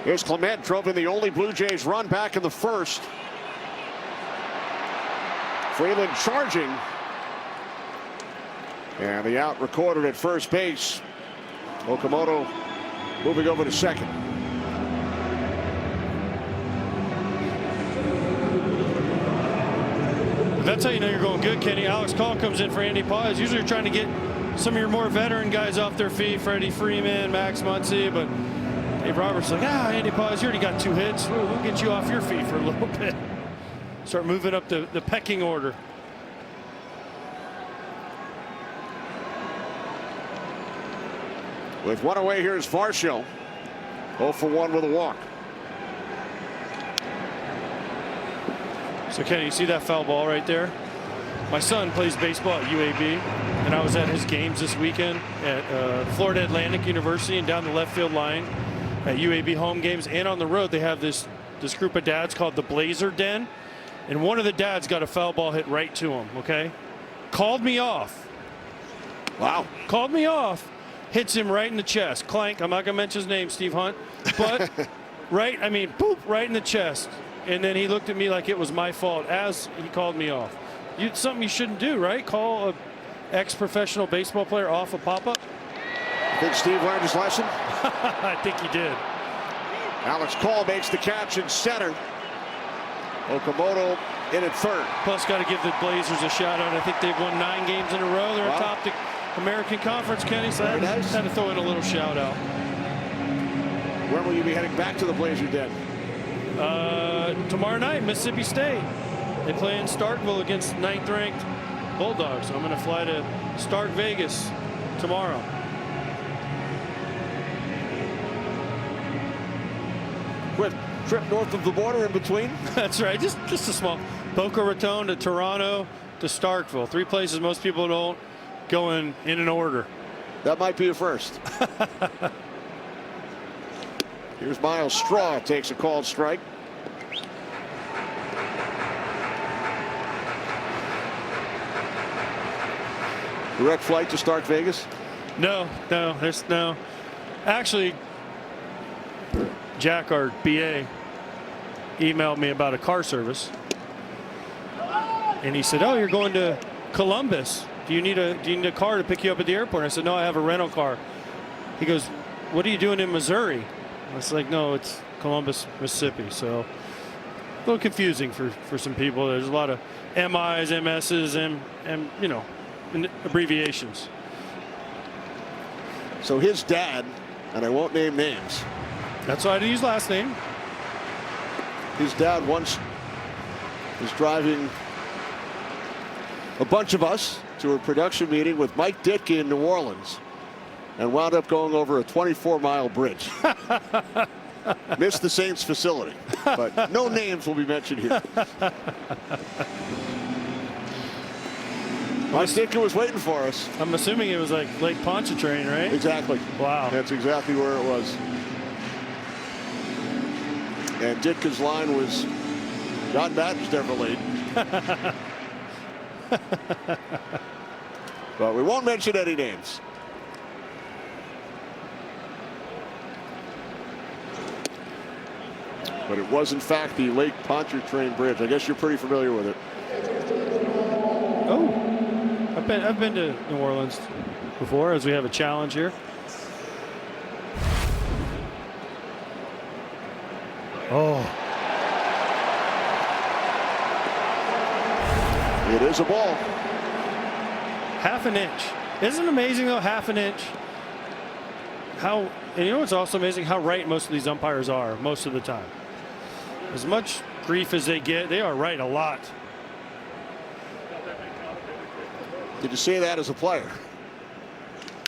Here's Clement, drove in the only Blue Jays run back in the 1st. Freeland charging. And the out recorded at first base. Okamoto moving over to second. That's how you know you're going good, Kenny. Alex Call comes in for Andy Paez. Usually you're trying to get some of your more veteran guys off their feet. Freddie Freeman, Max Muncy, but Dave Roberts like, Andy Paez, you already got 2 hits. We'll get you off your feet for a little bit. Start moving up the pecking order. With 1 away, here's Varsho. 0 for 1 with a walk. So Kenny, you see that foul ball right there? My son plays baseball at UAB, and I was at his games this weekend at Florida Atlantic University and down the left field line at UAB home games, and on the road they have this group of dads called the Blazer Den, and one of the dads got a foul ball hit right to him. Okay, called me off. Wow. Called me off. Hits him right in the chest. Clank. I'm not gonna mention his name, Steve Hunt, but right. I mean, boop, right in the chest. And then he looked at me like it was my fault as he called me off. Something you shouldn't do, right? Call a ex-professional baseball player off a pop-up. I think Steve learned his lesson. I think he did. Alex Call makes the catch in center. Okamoto in at 3rd. Plus, got to give the Blazers a shout out. I think they've won 9 games in a row. They're atop the American Conference, Kenny. So I had to throw in a little shout out. When will you be heading back to the Blazer Den? Tomorrow night, Mississippi State. They play in Starkville against 9th-ranked Bulldogs. So I'm going to fly to Stark, Vegas tomorrow. Quick trip north of the border in between. That's right. Just a small Boca Raton to Toronto to Starkville. 3 places most people don't go in an order. That might be a first. Here's Miles Straw, takes a called strike. Direct flight to Stark Vegas? No, there's no. Actually, Jack, our BA, emailed me about a car service, and he said, "Oh, you're going to Columbus. Do you need a car to pick you up at the airport?" I said, "No, I have a rental car." He goes, "What are you doing in Missouri?" I was like, "No, it's Columbus, Mississippi." So a little confusing for some people. There's a lot of MIs, MSs, and abbreviations. So his dad, and I won't name names. That's why I didn't use last name. His dad once was driving a bunch of us to a production meeting with Mike Ditka in New Orleans and wound up going over a 24-mile bridge. Missed the Saints facility, but no names will be mentioned here. Mike Ditka was waiting for us. I'm assuming it was like Lake Pontchartrain, right? Exactly. Wow. That's exactly where it was. And Ditka's line was, John Madden's never late. But we won't mention any names. But it was, in fact, the Lake Pontchartrain Bridge. I guess you're pretty familiar with it. Oh, I've been to New Orleans before, as we have a challenge here. Oh. It is a ball. Half an inch. Isn't it amazing, though? Half an inch. And you know what's also amazing? How right most of these umpires are most of the time. As much grief as they get, they are right a lot. Did you see that as a player?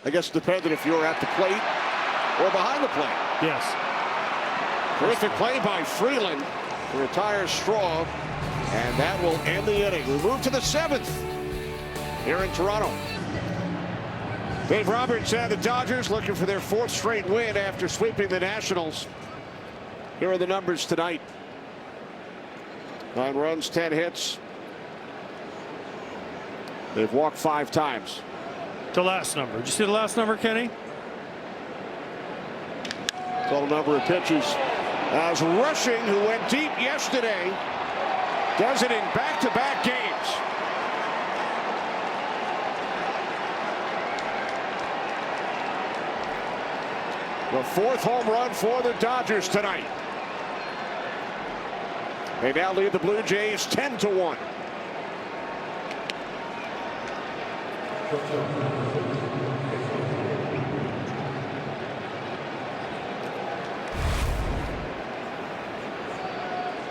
I guess it depended if you were at the plate or behind the plate. Yes. Terrific play by Freeland to retire Straw, and that will end the inning. We move to the 7th here in Toronto. Dave Roberts and the Dodgers looking for their 4th straight win after sweeping the Nationals. Here are the numbers tonight. 9 runs, 10 hits. They've walked 5 times. The last number. Did you see the last number, Kenny? Total number of pitches. As Rushing, who went deep yesterday, does it in back-to-back games. The 4th home run for the Dodgers tonight. They now lead the Blue Jays 10-1.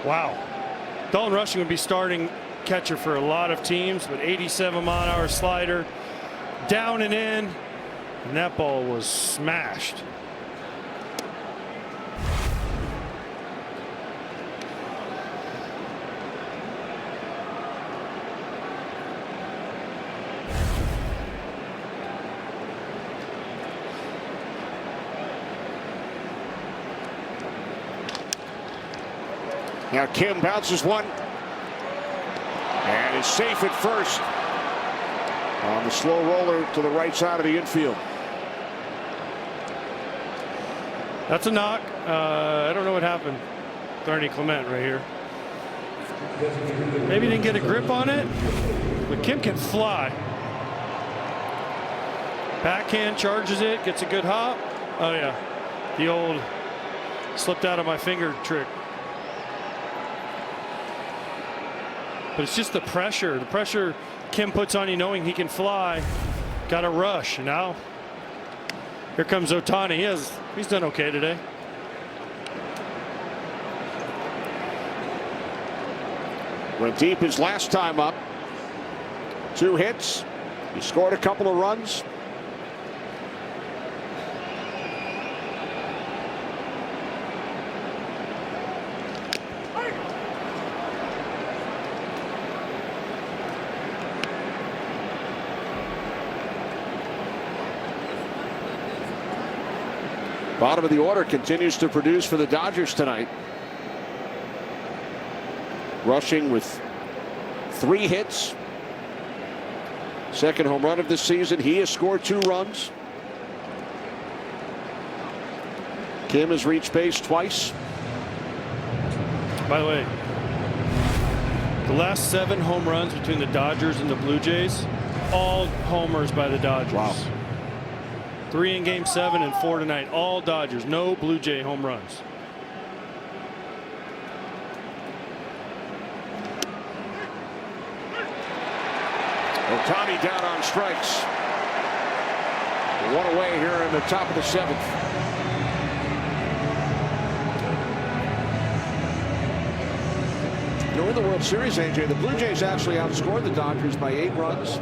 Wow. Dalton Rushing would be starting catcher for a lot of teams, but 87-mile-an-hour slider, down and in, and that ball was smashed. Now Kim bounces one and is safe at first on the slow roller to the right side of the infield. That's a knock. I don't know what happened. Darnay Clement right here. Maybe didn't get a grip on it, but Kim can fly. Backhand charges it, gets a good hop. Oh yeah, the old slipped out of my finger trick. But it's just the pressure Kim puts on you knowing he can fly. Got to rush. And now here comes Ohtani. He's done okay today. Went deep his last time up. 2 hits. He scored a couple of runs. Bottom of the order continues to produce for the Dodgers tonight. Rushing with 3 hits. 2nd home run of this season. He has scored 2 runs. Kim has reached base twice. By the way, the last 7 home runs between the Dodgers and the Blue Jays, all homers by the Dodgers. Wow. 3 in Game 7 and 4 tonight. All Dodgers. No Blue Jay home runs. Ohtani down on strikes. 1 away here in the top of the 7th. in the World Series, AJ, the Blue Jays actually outscored the Dodgers by 8 runs.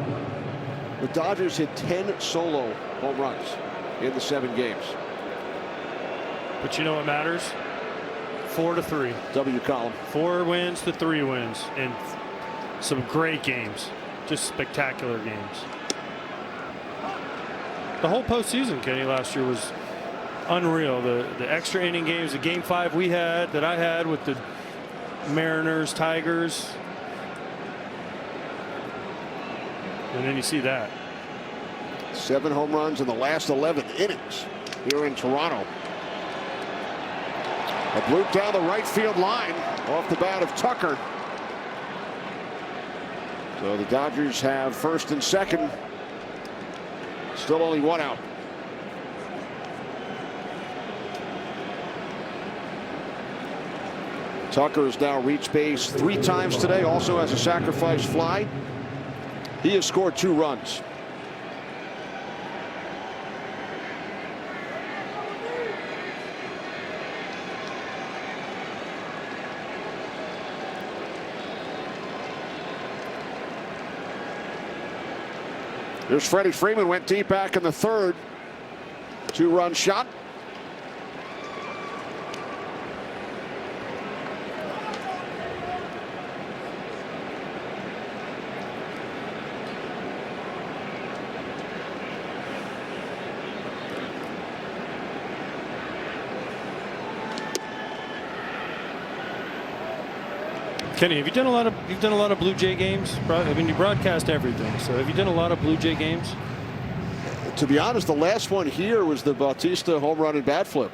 The Dodgers hit 10 solo home runs in the 7 games. But you know what matters? 4-3. W column. 4 wins to 3 wins, and some great games, just spectacular games. The whole postseason, Kenny, last year was unreal. The extra inning games, the Game 5 that I had with the Mariners, Tigers, and then you see that. 7 home runs in the last 11 innings here in Toronto. A bloop down the right field line off the bat of Tucker. So the Dodgers have first and second. Still only 1 out. Tucker has now reached base 3 times today, also has a sacrifice fly. He has scored 2 runs. There's Freddie Freeman, went deep back in the 3rd. 2-run shot. Kenny, have you done a lot of Blue Jay games? I mean, you broadcast everything. So have you done a lot of Blue Jay games? To be honest, the last one here was the Bautista home run and bat flip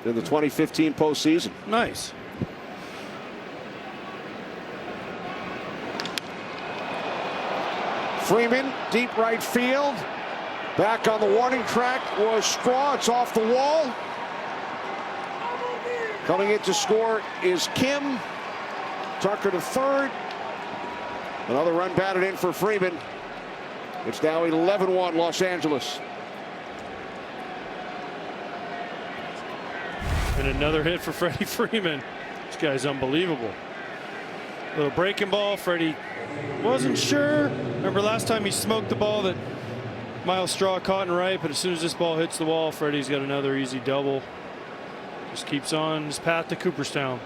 in the 2015 postseason. Nice. Freeman, deep right field. Back on the warning track was Straw. It's off the wall. Coming in to score is Kim. Tucker to 3rd. Another run batted in for Freeman. It's now 11-1 Los Angeles. And another hit for Freddie Freeman. This guy's unbelievable. Little breaking ball. Freddie wasn't sure. Remember last time he smoked the ball that Miles Straw caught and right, but as soon as this ball hits the wall, Freddie's got another easy double. Just keeps on his path to Cooperstown.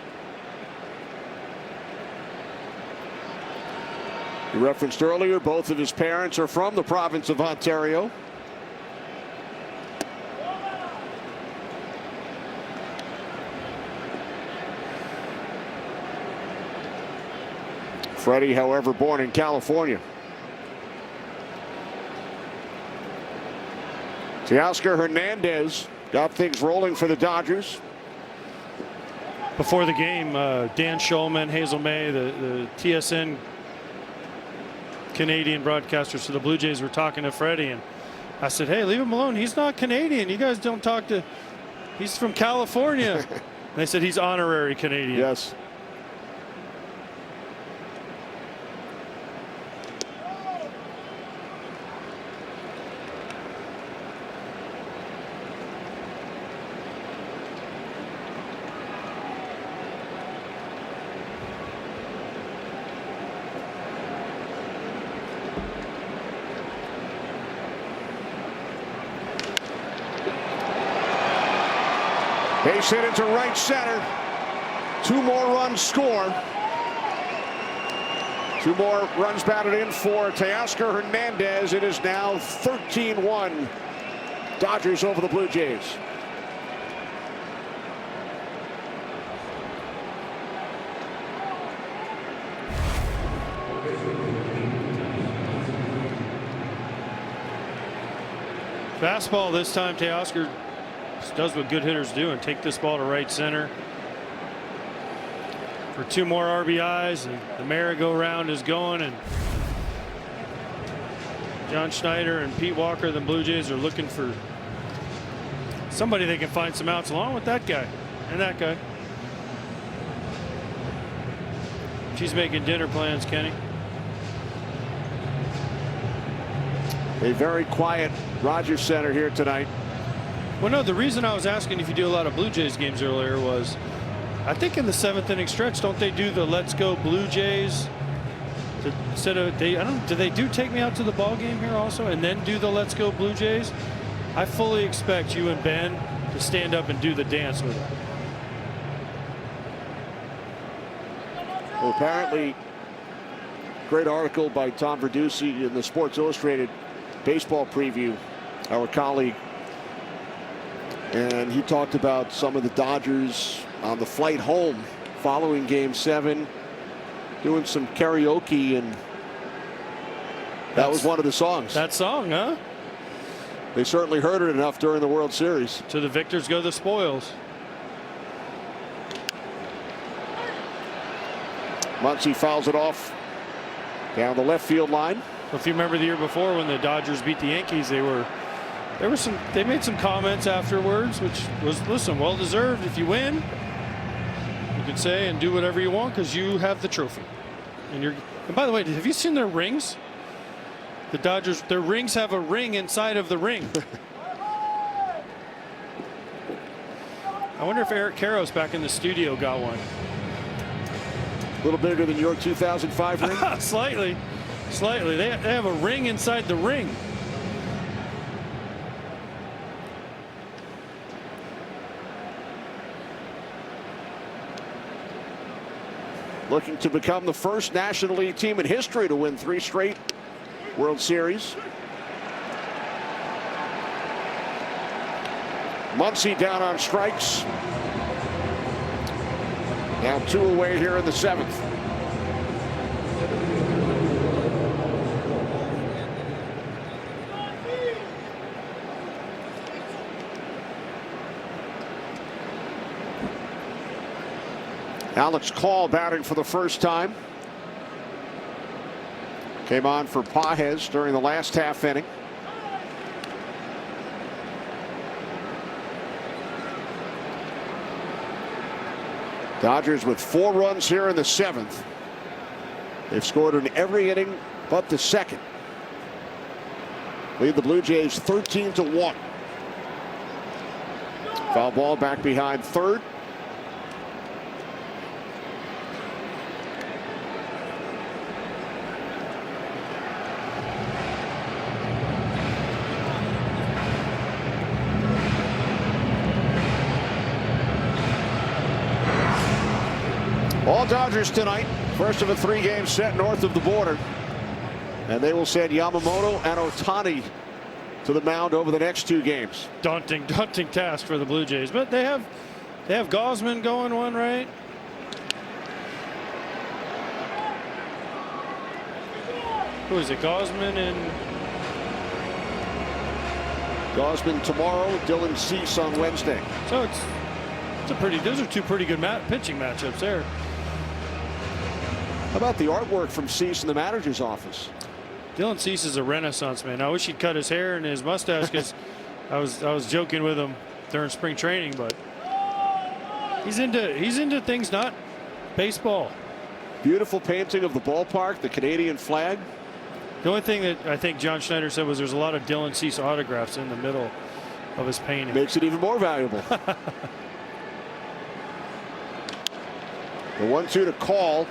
You referenced earlier, both of his parents are from the province of Ontario. Freddie, however, born in California. Teoscar Hernandez got things rolling for the Dodgers. Before the game, Dan Schulman, Hazel May, the TSN Canadian broadcasters for the Blue Jays were talking to Freddie, and I said, hey, leave him alone. He's not Canadian. You guys don't talk to. He's from California. And they said he's honorary Canadian. Yes. Base hit into right center. 2 more runs score. 2 more runs batted in for Teoscar Hernandez. It is now 13-1. Dodgers over the Blue Jays. Fastball this time. Teoscar does what good hitters do and take this ball to right center for 2 more RBIs, and the merry-go-round is going, and John Schneider and Pete Walker, the Blue Jays, are looking for somebody they can find some outs along with that guy and that guy. She's making dinner plans, Kenny. A very quiet Rogers Center here tonight. Well, no, the reason I was asking if you do a lot of Blue Jays games earlier was I think in the 7th inning stretch, don't they do the "Let's Go Blue Jays"? Instead of I don't. Do they do "Take Me Out to the Ball Game" here also, and then do the "Let's Go Blue Jays"? I fully expect you and Ben to stand up and do the dance with it. Well, apparently, great article by Tom Verducci in the Sports Illustrated baseball preview, our colleague, and he talked about some of the Dodgers on the flight home following Game 7 doing some karaoke, and that was one of the songs. That song, huh? They certainly heard it enough during the World Series. To the victors go the spoils. Muncy fouls it off down the left field line. If you remember the year before when the Dodgers beat the Yankees, they made some comments afterwards, which was, listen, well deserved. If you win, you can say and do whatever you want because you have the trophy. And by the way, have you seen their rings? The Dodgers, their rings have a ring inside of the ring. I wonder if Eric Karros back in the studio got one. A little bigger than your 2005 ring? Slightly. They have a ring inside the ring. Looking to become the first National League team in history to win 3 straight World Series. Muncy down on strikes. Now 2 away here in the 7th. Alex Call batting for the first time. Came on for Pages during the last half inning. Dodgers with 4 runs here in the 7th. They've scored in every inning but the 2nd. Lead the Blue Jays 13-1. Foul ball back behind third. All Dodgers tonight. First of a 3-game set north of the border. And they will send Yamamoto and Ohtani to the mound over the next 2 games. Daunting task for the Blue Jays. But they have Gausman going one, right? Who is it? Gausman and Gausman tomorrow, Dylan Cease on Wednesday. So those are 2 pretty good pitching matchups there. How about the artwork from Cease in the manager's office? Dylan Cease is a renaissance man. I wish he'd cut his hair and his mustache because I was joking with him during spring training, but he's into things not baseball. Beautiful painting of the ballpark, the Canadian flag. The only thing that I think John Schneider said was there's a lot of Dylan Cease autographs in the middle of his painting. Makes it even more valuable. The 1-2 to Call.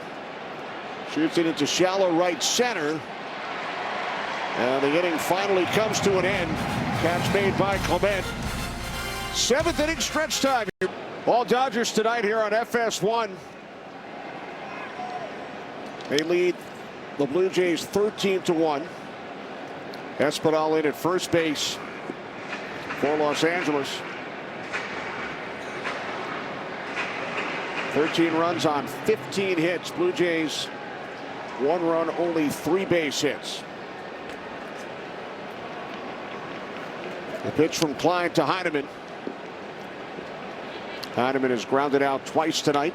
Shoots it into shallow right center. And the inning finally comes to an end. Catch made by Clement. 7th inning stretch time. All Dodgers tonight here on FS1. They lead the Blue Jays 13-1. Espinal in at first base for Los Angeles. 13 runs on 15 hits. Blue Jays 1 run, only 3 base hits. The pitch from Klein to Heineman. Heineman has grounded out twice tonight.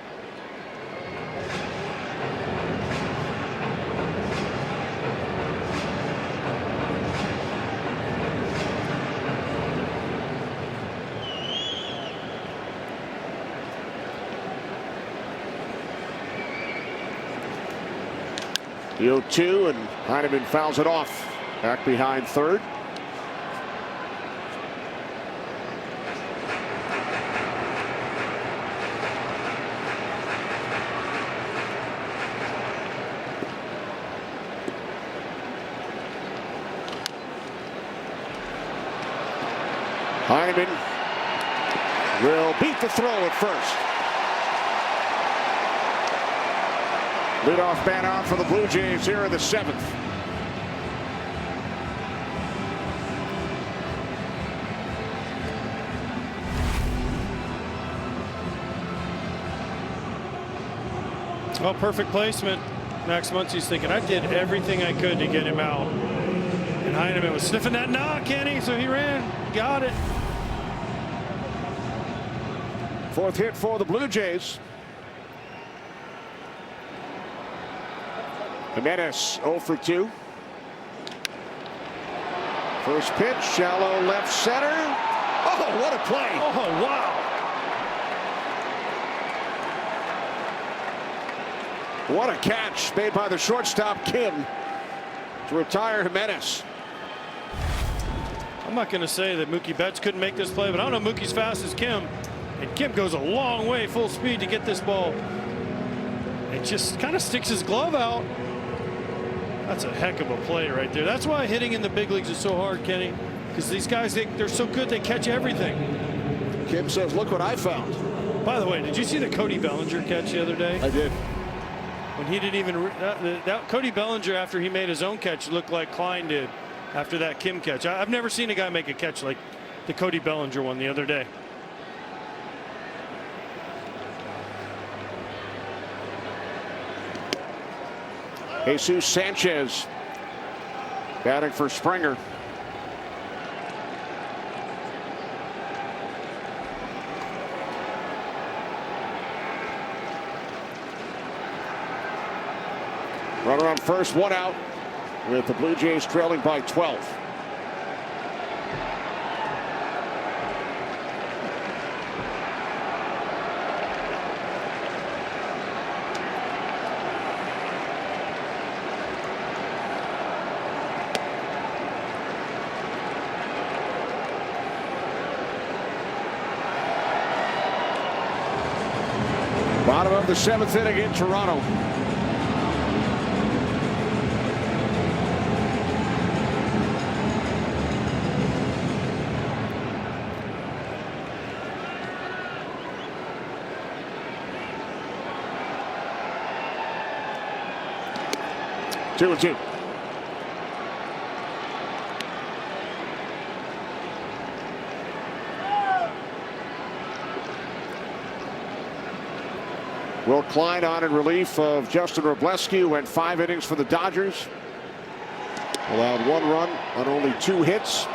The 0-2, and Heineman fouls it off. Back behind third. Heineman will beat the throw at first. Leadoff man out for the Blue Jays here in the 7th. Well, perfect placement. Max Muncy's thinking, I did everything I could to get him out. And Heineman was sniffing that knock, Kenny, so he ran. Got it. 4th hit for the Blue Jays. Jimenez 0 for 2. First pitch, shallow left center. Oh, what a play. Oh, wow. What a catch made by the shortstop, Kim, to retire Jimenez. I'm not going to say that Mookie Betts couldn't make this play, but I don't know Mookie's fast as Kim. And Kim goes a long way full speed to get this ball. It just kind of sticks his glove out. That's a heck of a play right there. That's why hitting in the big leagues is so hard, Kenny, because these guys, they're so good, they catch everything. Kim says, look what I found. By the way, did you see the Cody Bellinger catch the other day? I did. When he didn't even that Cody Bellinger, after he made his own catch, looked like Klein did after that Kim catch. I've never seen a guy make a catch like the Cody Bellinger one the other day. Jesus Sanchez batting for Springer. Runner on first, 1 out, with the Blue Jays trailing by 12. Bottom of the 7th inning in Toronto. Two and two. Will Klein on in relief of Justin Robleski, who went 5 innings for the Dodgers. Allowed 1 run on only 2 hits.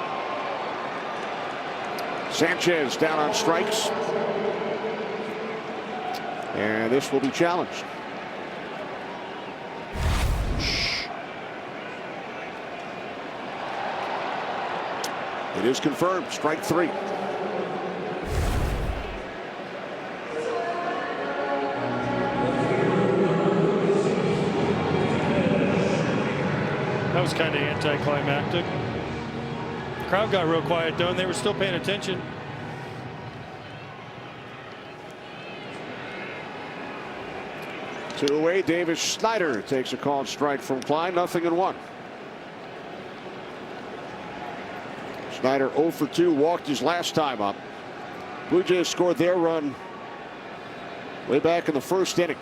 Sanchez down on strikes. And this will be challenged. It is confirmed, strike 3. That was kind of anticlimactic. The crowd got real quiet though, and they were still paying attention. Two away, Davis Schneider takes a called strike from Klein, 0-1. Schneider 0 for 2, walked his last time up. Blue Jays scored their run way back in the 1st inning.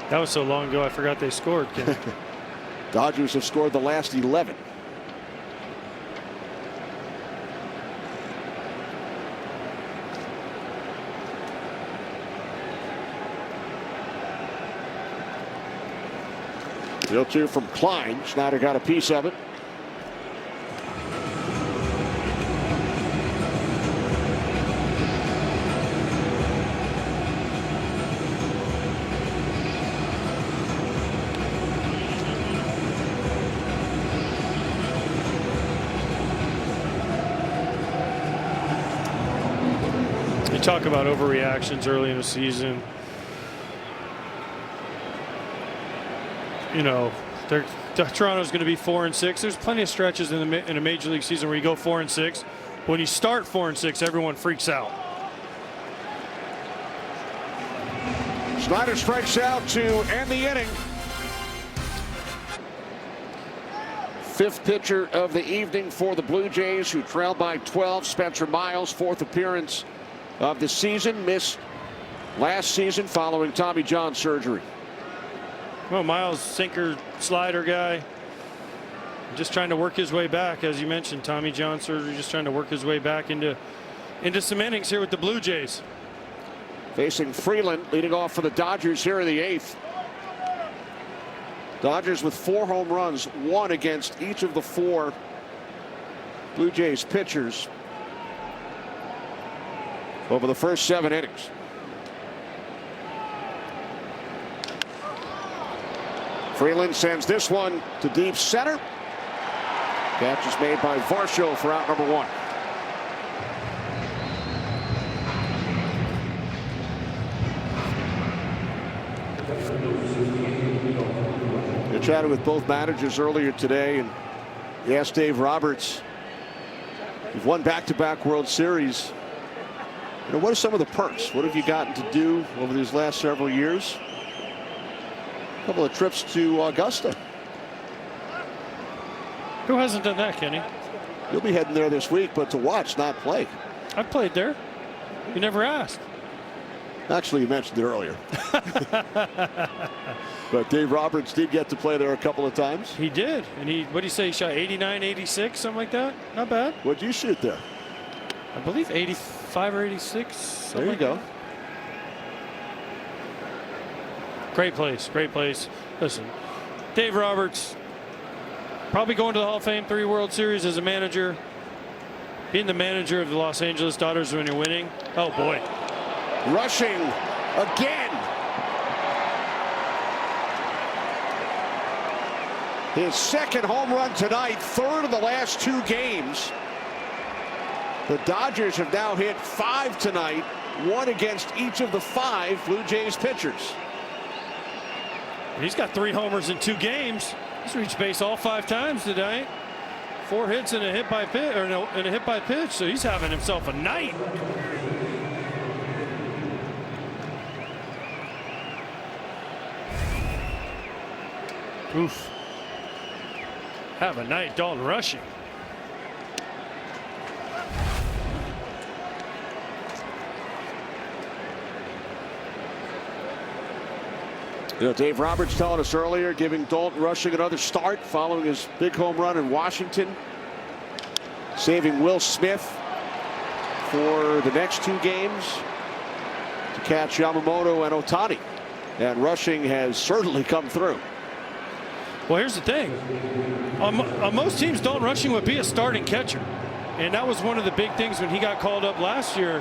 That was so long ago, I forgot they scored, Ken. Dodgers have scored the last 11. Deal 2 from Klein. Schneider got a piece of it. You talk about overreactions early in the season. You know, Toronto's going to be 4-6. There's plenty of stretches in a major league season where you go 4-6. When you start 4-6, everyone freaks out. Schneider strikes out to end the inning. fifth pitcher of the evening for the Blue Jays, who trailed by 12. Spencer Miles, fourth appearance of the season, missed last season following Tommy John surgery. Well, Miles, sinker slider guy, just trying to work his way back, as you mentioned. Tommy John surgery, just trying to work his way back into some innings here with the Blue Jays. Facing Freeland, leading off for the Dodgers here in the eighth. Dodgers with 4 home runs, 1 against each of the 4 Blue Jays pitchers over the first 7 innings. Freeland sends this one to deep center. Catch is made by Varsho for out number 1. I chatted with both managers earlier today, and he asked Dave Roberts, you've won back-to-back World Series. You know, what are some of the perks? What have you gotten to do over these last several years? A couple of trips to Augusta. Who hasn't done that, Kenny? You'll be heading there this week, but to watch, not play. I've played there. You never asked. Actually, you mentioned it earlier. But Dave Roberts did get to play there a couple of times. He did. And what did he say? He shot 89, 86, something like that? Not bad. What'd you shoot there? I believe 85 or 86. There you go. Great place. Great place. Listen, Dave Roberts, probably going to the Hall of Fame, 3 World Series as a manager. Being the manager of the Los Angeles Dodgers when you're winning. Oh, boy. Rushing again. His second home run tonight, 3rd of the last 2 games. The Dodgers have now hit 5 tonight, 1 against each of the 5 Blue Jays pitchers. He's got 3 homers in 2 games. He's reached base all 5 times tonight. 4 hits and a hit by pitch, or no, and a hit by pitch. So he's having himself a night. Oof. Have a night, Dalton rushing. You know, Dave Roberts telling us earlier, giving Dalton Rushing another start following his big home run in Washington, saving Will Smith for the next 2 games to catch Yamamoto and Ohtani. And Rushing has certainly come through. Well, here's the thing. On most teams, Dalton Rushing would be a starting catcher. And that was one of the big things when he got called up last year.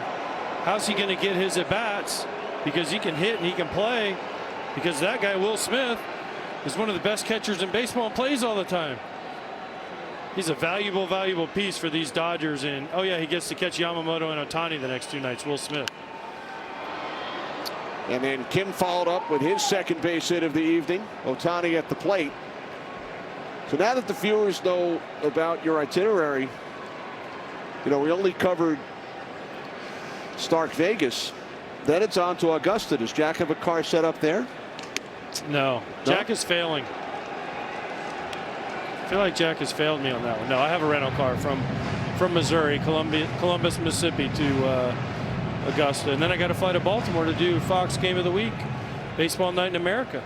How's he going to get his at-bats? Because he can hit and he can play. Because that guy, Will Smith, is one of the best catchers in baseball and plays all the time. He's a valuable, valuable piece for these Dodgers. And, oh, yeah, he gets to catch Yamamoto and Ohtani the next 2 nights, Will Smith. And then Kim followed up with his second base hit of the evening. Ohtani at the plate. So now that the viewers know about your itinerary, you know, we only covered Stark Vegas. Then it's on to Augusta. Does Jack have a car set up there? No. Jack is failing. I feel like Jack has failed me on that one. No, I have a rental car from Missouri, Columbus, Mississippi to Augusta. And then I got to fly to Baltimore to do Fox Game of the Week, Baseball Night in America.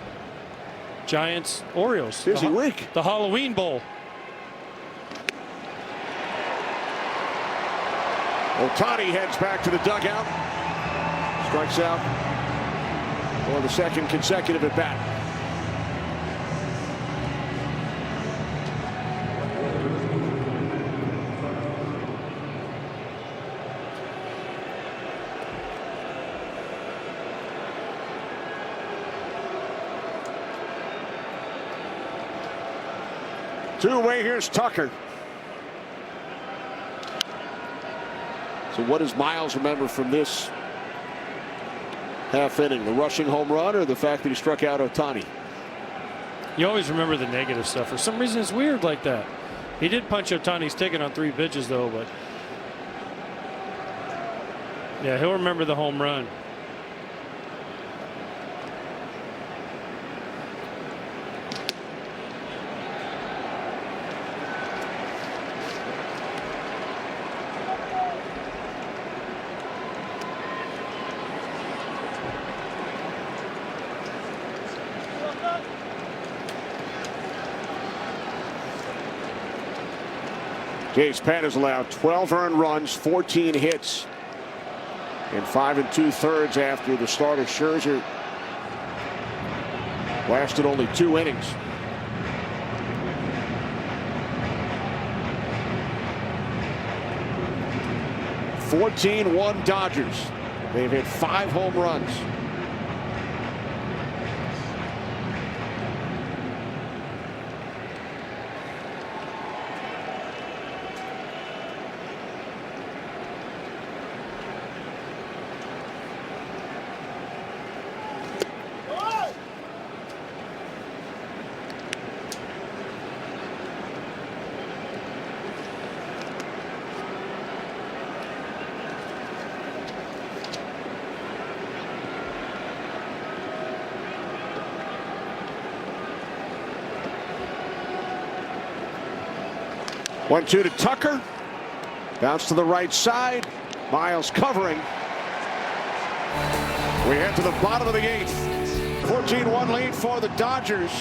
Giants, Orioles. Busy week. The Halloween Bowl. Ohtani heads back to the dugout. Strikes out for the second consecutive at bat. Two-way, here's Tucker. So what does Miles remember from this half inning? The rushing home run or the fact that he struck out Ohtani? You always remember the negative stuff. For some reason, it's weird like that. He did punch Ohtani's ticket on 3 pitches, though, but yeah, he'll remember the home run. Jays Penn has allowed 12 earned runs, 14 hits in 5 2/3 after the start of Scherzer lasted only 2 innings. (14-1) Dodgers. They've hit 5 home runs. One-two to Tucker. Bounce to the right side. Miles covering. We head to the bottom of the 8th. 14-1 lead for the Dodgers.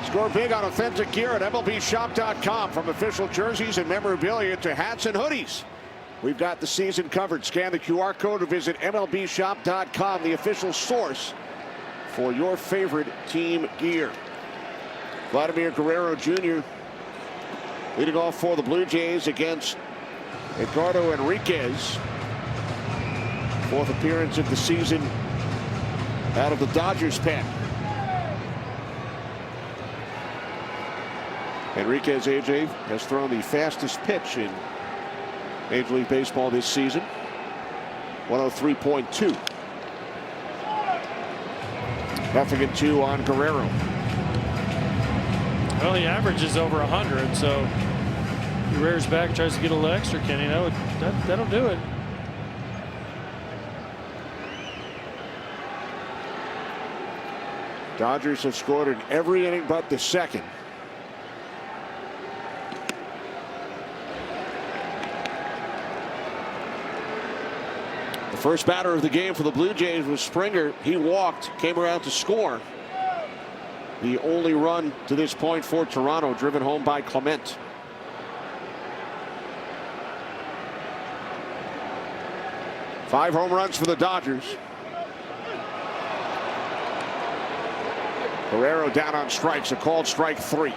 Score big on authentic gear at MLBshop.com. From official jerseys and memorabilia to hats and hoodies, we've got the season covered. Scan the QR code to visit MLBshop.com, the official source for your favorite team gear. Vladimir Guerrero Jr. leading off for the Blue Jays against Edgardo Enriquez. 4th appearance of the season out of the Dodgers pen. Enriquez, AJ, has thrown the fastest pitch in Major League Baseball this season. 103.2. 0-2 on Guerrero. Well, the average is over 100, so he rears back, tries to get a little extra, Kenny. That'll do it. Dodgers have scored in every inning but the second. The first batter of the game for the Blue Jays was Springer. He walked, came around to score. The only run to this point for Toronto, driven home by Clement. Five home runs for the Dodgers. Guerrero down on strikes, a called strike 3.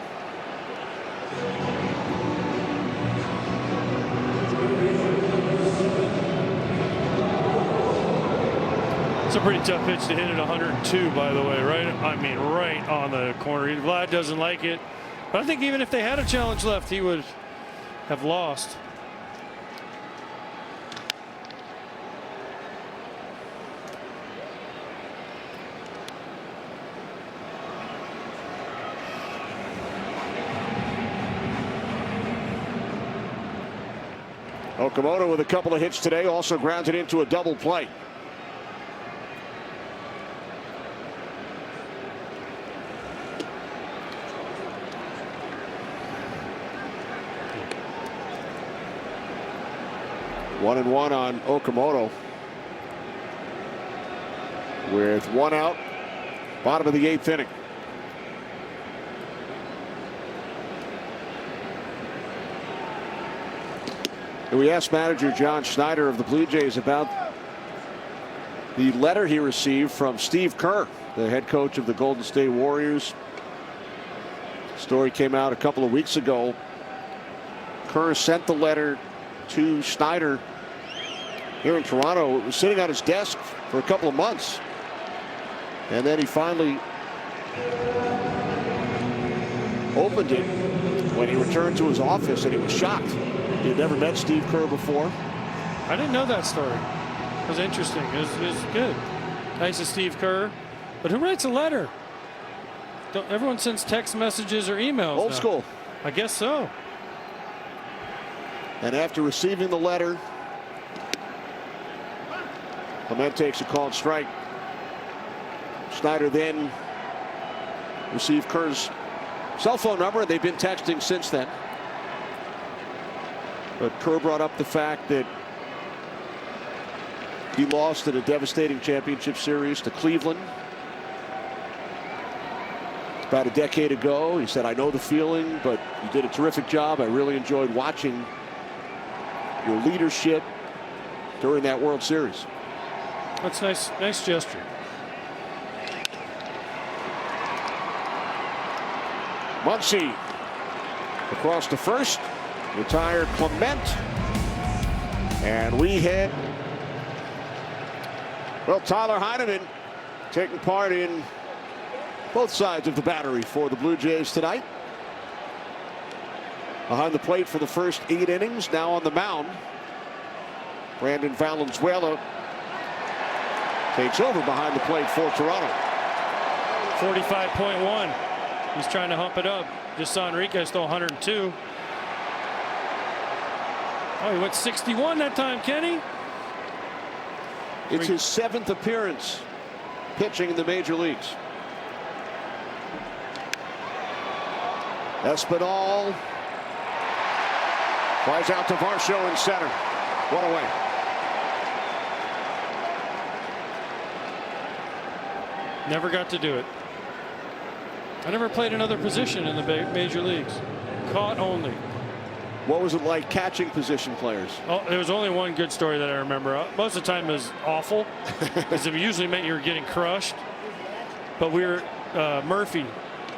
It's a pretty tough pitch to hit at 102, by the way, right? I mean, right on the corner. Vlad doesn't like it. But I think even if they had a challenge left, he would have lost. Okamoto with a couple of hits today, also grounded into a double play. One and one on Okamoto. With one out, bottom of the 8th inning. We asked manager John Schneider of the Blue Jays about the letter he received from Steve Kerr, the head coach of the Golden State Warriors. Story came out a couple of weeks ago. Kerr sent the letter to Schneider here in Toronto. It was sitting on his desk for a couple of months, and then he finally opened it when he returned to his office, and he was shocked. He had never met Steve Kerr before. I didn't know that story. It was interesting. It was good. Thanks to Steve Kerr. But who writes a letter? Everyone sends text messages or emails. Old now. school. I guess so. And after receiving the letter, Clement takes a called strike. Schneider then received Kerr's cell phone number, and they've been texting since then. But Kerr brought up the fact that he lost in a devastating championship series to Cleveland. about a decade ago. He said, I know the feeling, but you did a terrific job. I really enjoyed watching your leadership during that World Series. That's nice. Nice gesture. Muncy across the first. Retired Clement. And we head. Well, Tyler Heineman taking part in both sides of the battery for the Blue Jays tonight. Behind the plate for the first 8 innings. Now on the mound, Brandon Valenzuela takes over behind the plate for Toronto. 45.1. He's trying to hump it up. Just saw Enriquez throw 102. Oh, he went 61 that time, Kenny. It's his 7th appearance pitching in the major leagues. Espinal flies out to Varsho in center. 1 away. Never got to do it. I never played another position in the major leagues. Caught only. What was it like catching position players? Oh, there was only one good story that I remember. Most of the time it was awful because it usually meant you were getting crushed. But we were Murphy,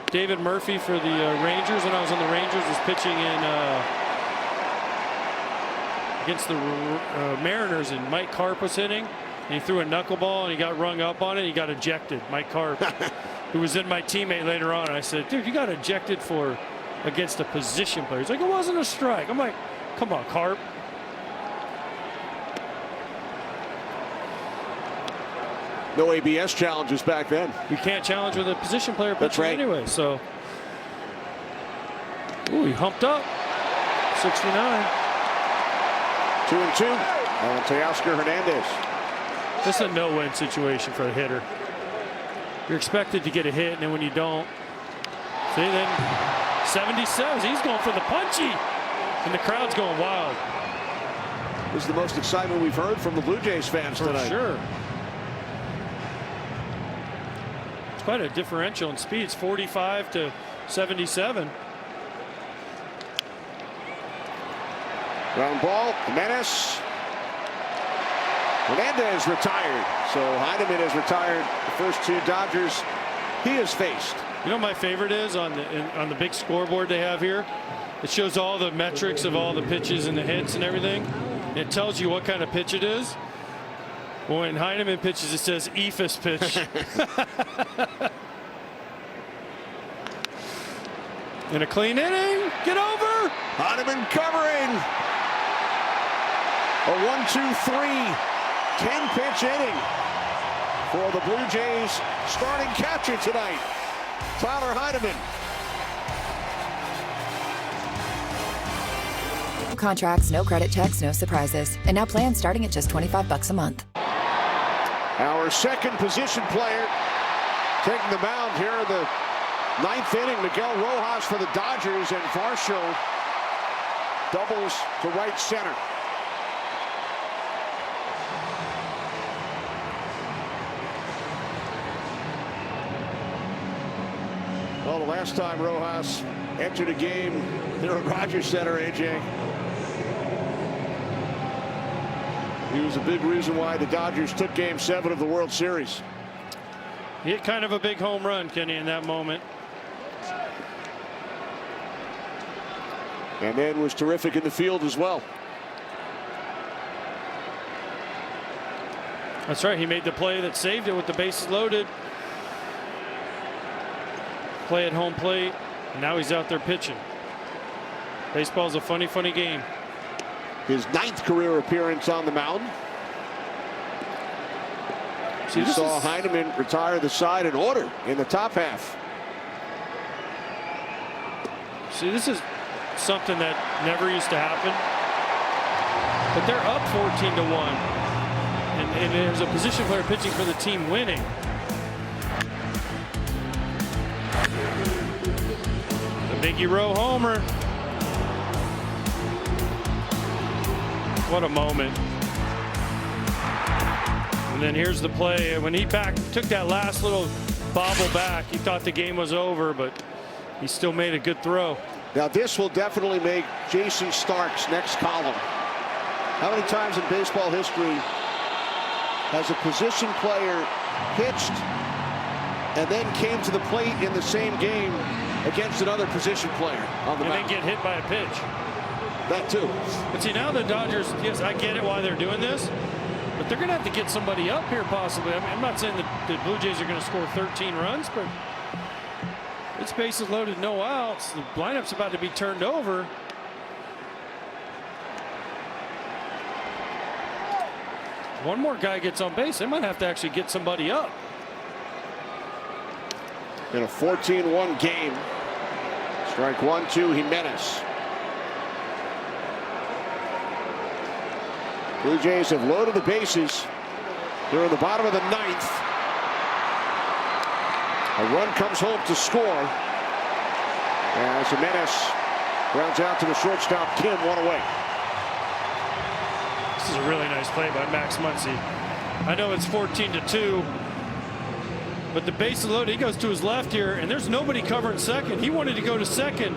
David Murphy for the Rangers when I was on the Rangers was pitching in against the Mariners, and Mike Carp was hitting, and he threw a knuckleball and he got rung up on it. He got ejected. Mike Carp, who was then my teammate later on. And I said, dude, you got ejected for against a position player. He's like, it wasn't a strike. I'm like, come on, Carp. No ABS challenges back then. You can't challenge with a position player That's pitching right. anyway. So, ooh, he humped up. 69. 2-2. And Teoscar Hernandez. This is a no-win situation for a hitter. You're expected to get a hit, and then when you don't, see, then 77. He's going for the punchy, and the crowd's going wild. This is the most excitement we've heard from the Blue Jays fans For tonight. sure. It's quite a differential in speeds, 45 to 77. Ground ball, Jimenez. Hernandez retired. So Heineman has retired the first 2 Dodgers he has faced. You know what my favorite is on the big scoreboard they have here? It shows all the metrics of all the pitches and the hits and everything. It tells you what kind of pitch it is. When Heineman pitches, it says EFS pitch. In a clean inning, get over. Heineman covering. A 1-2-3, 10-pitch inning for the Blue Jays starting catcher tonight, Tyler Heineman. No contracts, no credit checks, no surprises. And now plans starting at just $25 a month. Our second position player taking the mound here in the 9th inning, Miguel Rojas for the Dodgers, and Varsho doubles to right center. Well, the last time Rojas entered a game there at Rogers Center, AJ, he was a big reason why the Dodgers took Game 7 of the World Series. He hit kind of a big home run, Kenny, in that moment. And then was terrific in the field as well. That's right. He made the play that saved it with the bases loaded. Play at home plate. And now he's out there pitching. Baseball's a funny, funny game. His 9th career appearance on the mound. You saw Heineman retire the side in order in the top half. See, this is something that never used to happen. But they're up 14-1. And there's a position player pitching for the team winning. The Biggie Rowe homer. What a moment. And then here's the play. When he took that last little bobble back. He thought the game was over, but he still made a good throw. Now this will definitely make Jason Stark's next column. How many times in baseball history has a position player pitched and then came to the plate in the same game against another position player on the mound? And then get hit by a pitch. That too. But see, now the Dodgers, yes, I get it why they're doing this, but they're going to have to get somebody up here possibly. I mean, I'm not saying that the Blue Jays are going to score 13 runs, but it's bases loaded, no outs. The lineup's about to be turned over. One more guy gets on base, they might have to actually get somebody up. In a 14-1 game, strike 1-2, Jimenez. Blue Jays have loaded the bases. They're in the bottom of the ninth. A run comes home to score as Jimenez grounds out to the shortstop. Kim, one away. This is a really nice play by Max Muncy. I know it's 14-2, but the base is loaded. He goes to his left here, and there's nobody covering second. He wanted to go to second.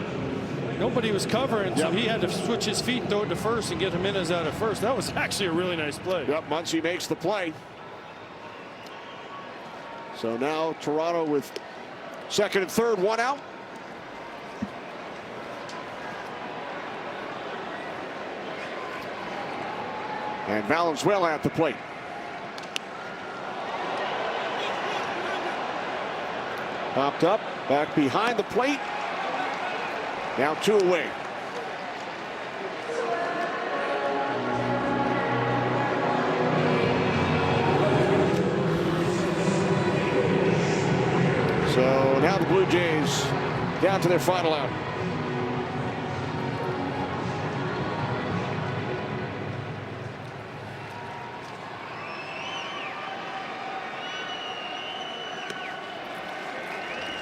Nobody was covering, so he had to switch his feet, throw it to first, and get Jimenez out at first. That was actually a really nice play. Yep, Muncy makes the play. So now Toronto with second and third, one out. And Valenzuela at the plate. Popped up, back behind the plate. Now two away. So now the Blue Jays down to their final out.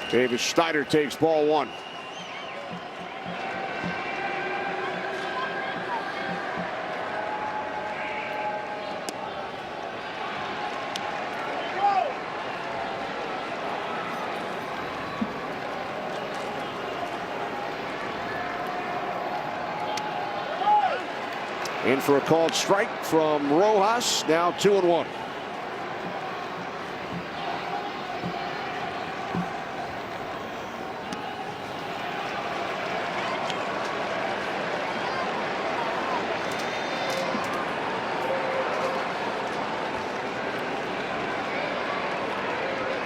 Davis Schneider takes ball one. In for a called strike from Rojas. Now 2-1.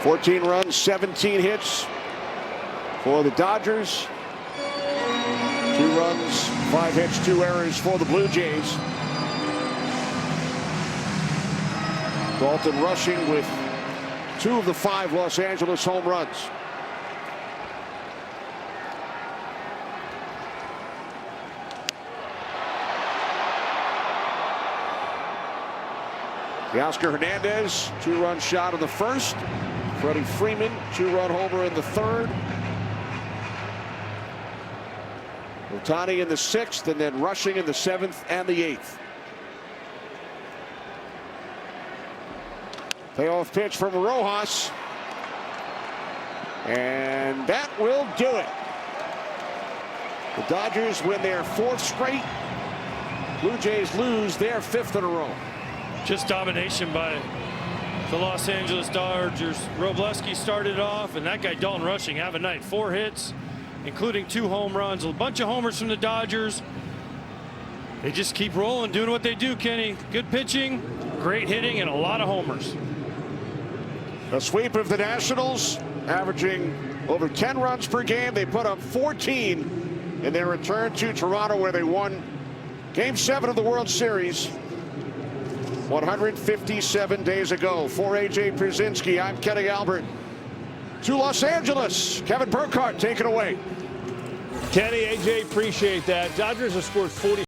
$14 runs, 17 hits for the Dodgers. 2 runs, 5 hits, 2 errors for the Blue Jays. Dalton rushing with 2 of the 5 Los Angeles home runs. Oscar Hernandez, 2-run shot in the first. Freddie Freeman, 2-run homer in the third. Ohtani in the 6th, and then rushing in the 7th and the 8th. Payoff pitch from Rojas. And that will do it. The Dodgers win their 4th straight. Blue Jays lose their 5th in a row. Just domination by the Los Angeles Dodgers. Robleski started off, and that guy Dalton Rushing have a night. 4 hits, including 2 home runs. A bunch of homers from the Dodgers. They just keep rolling, doing what they do, Kenny. Good pitching, great hitting, and a lot of homers. A sweep of the Nationals, averaging over 10 runs per game. They put up 14 in their return to Toronto, where they won Game 7 of the World Series 157 days ago. For A.J. Pierzynski, I'm Kenny Albert. To Los Angeles, Kevin Burkhardt, take it away. Kenny, A.J., appreciate that. Dodgers have scored 40.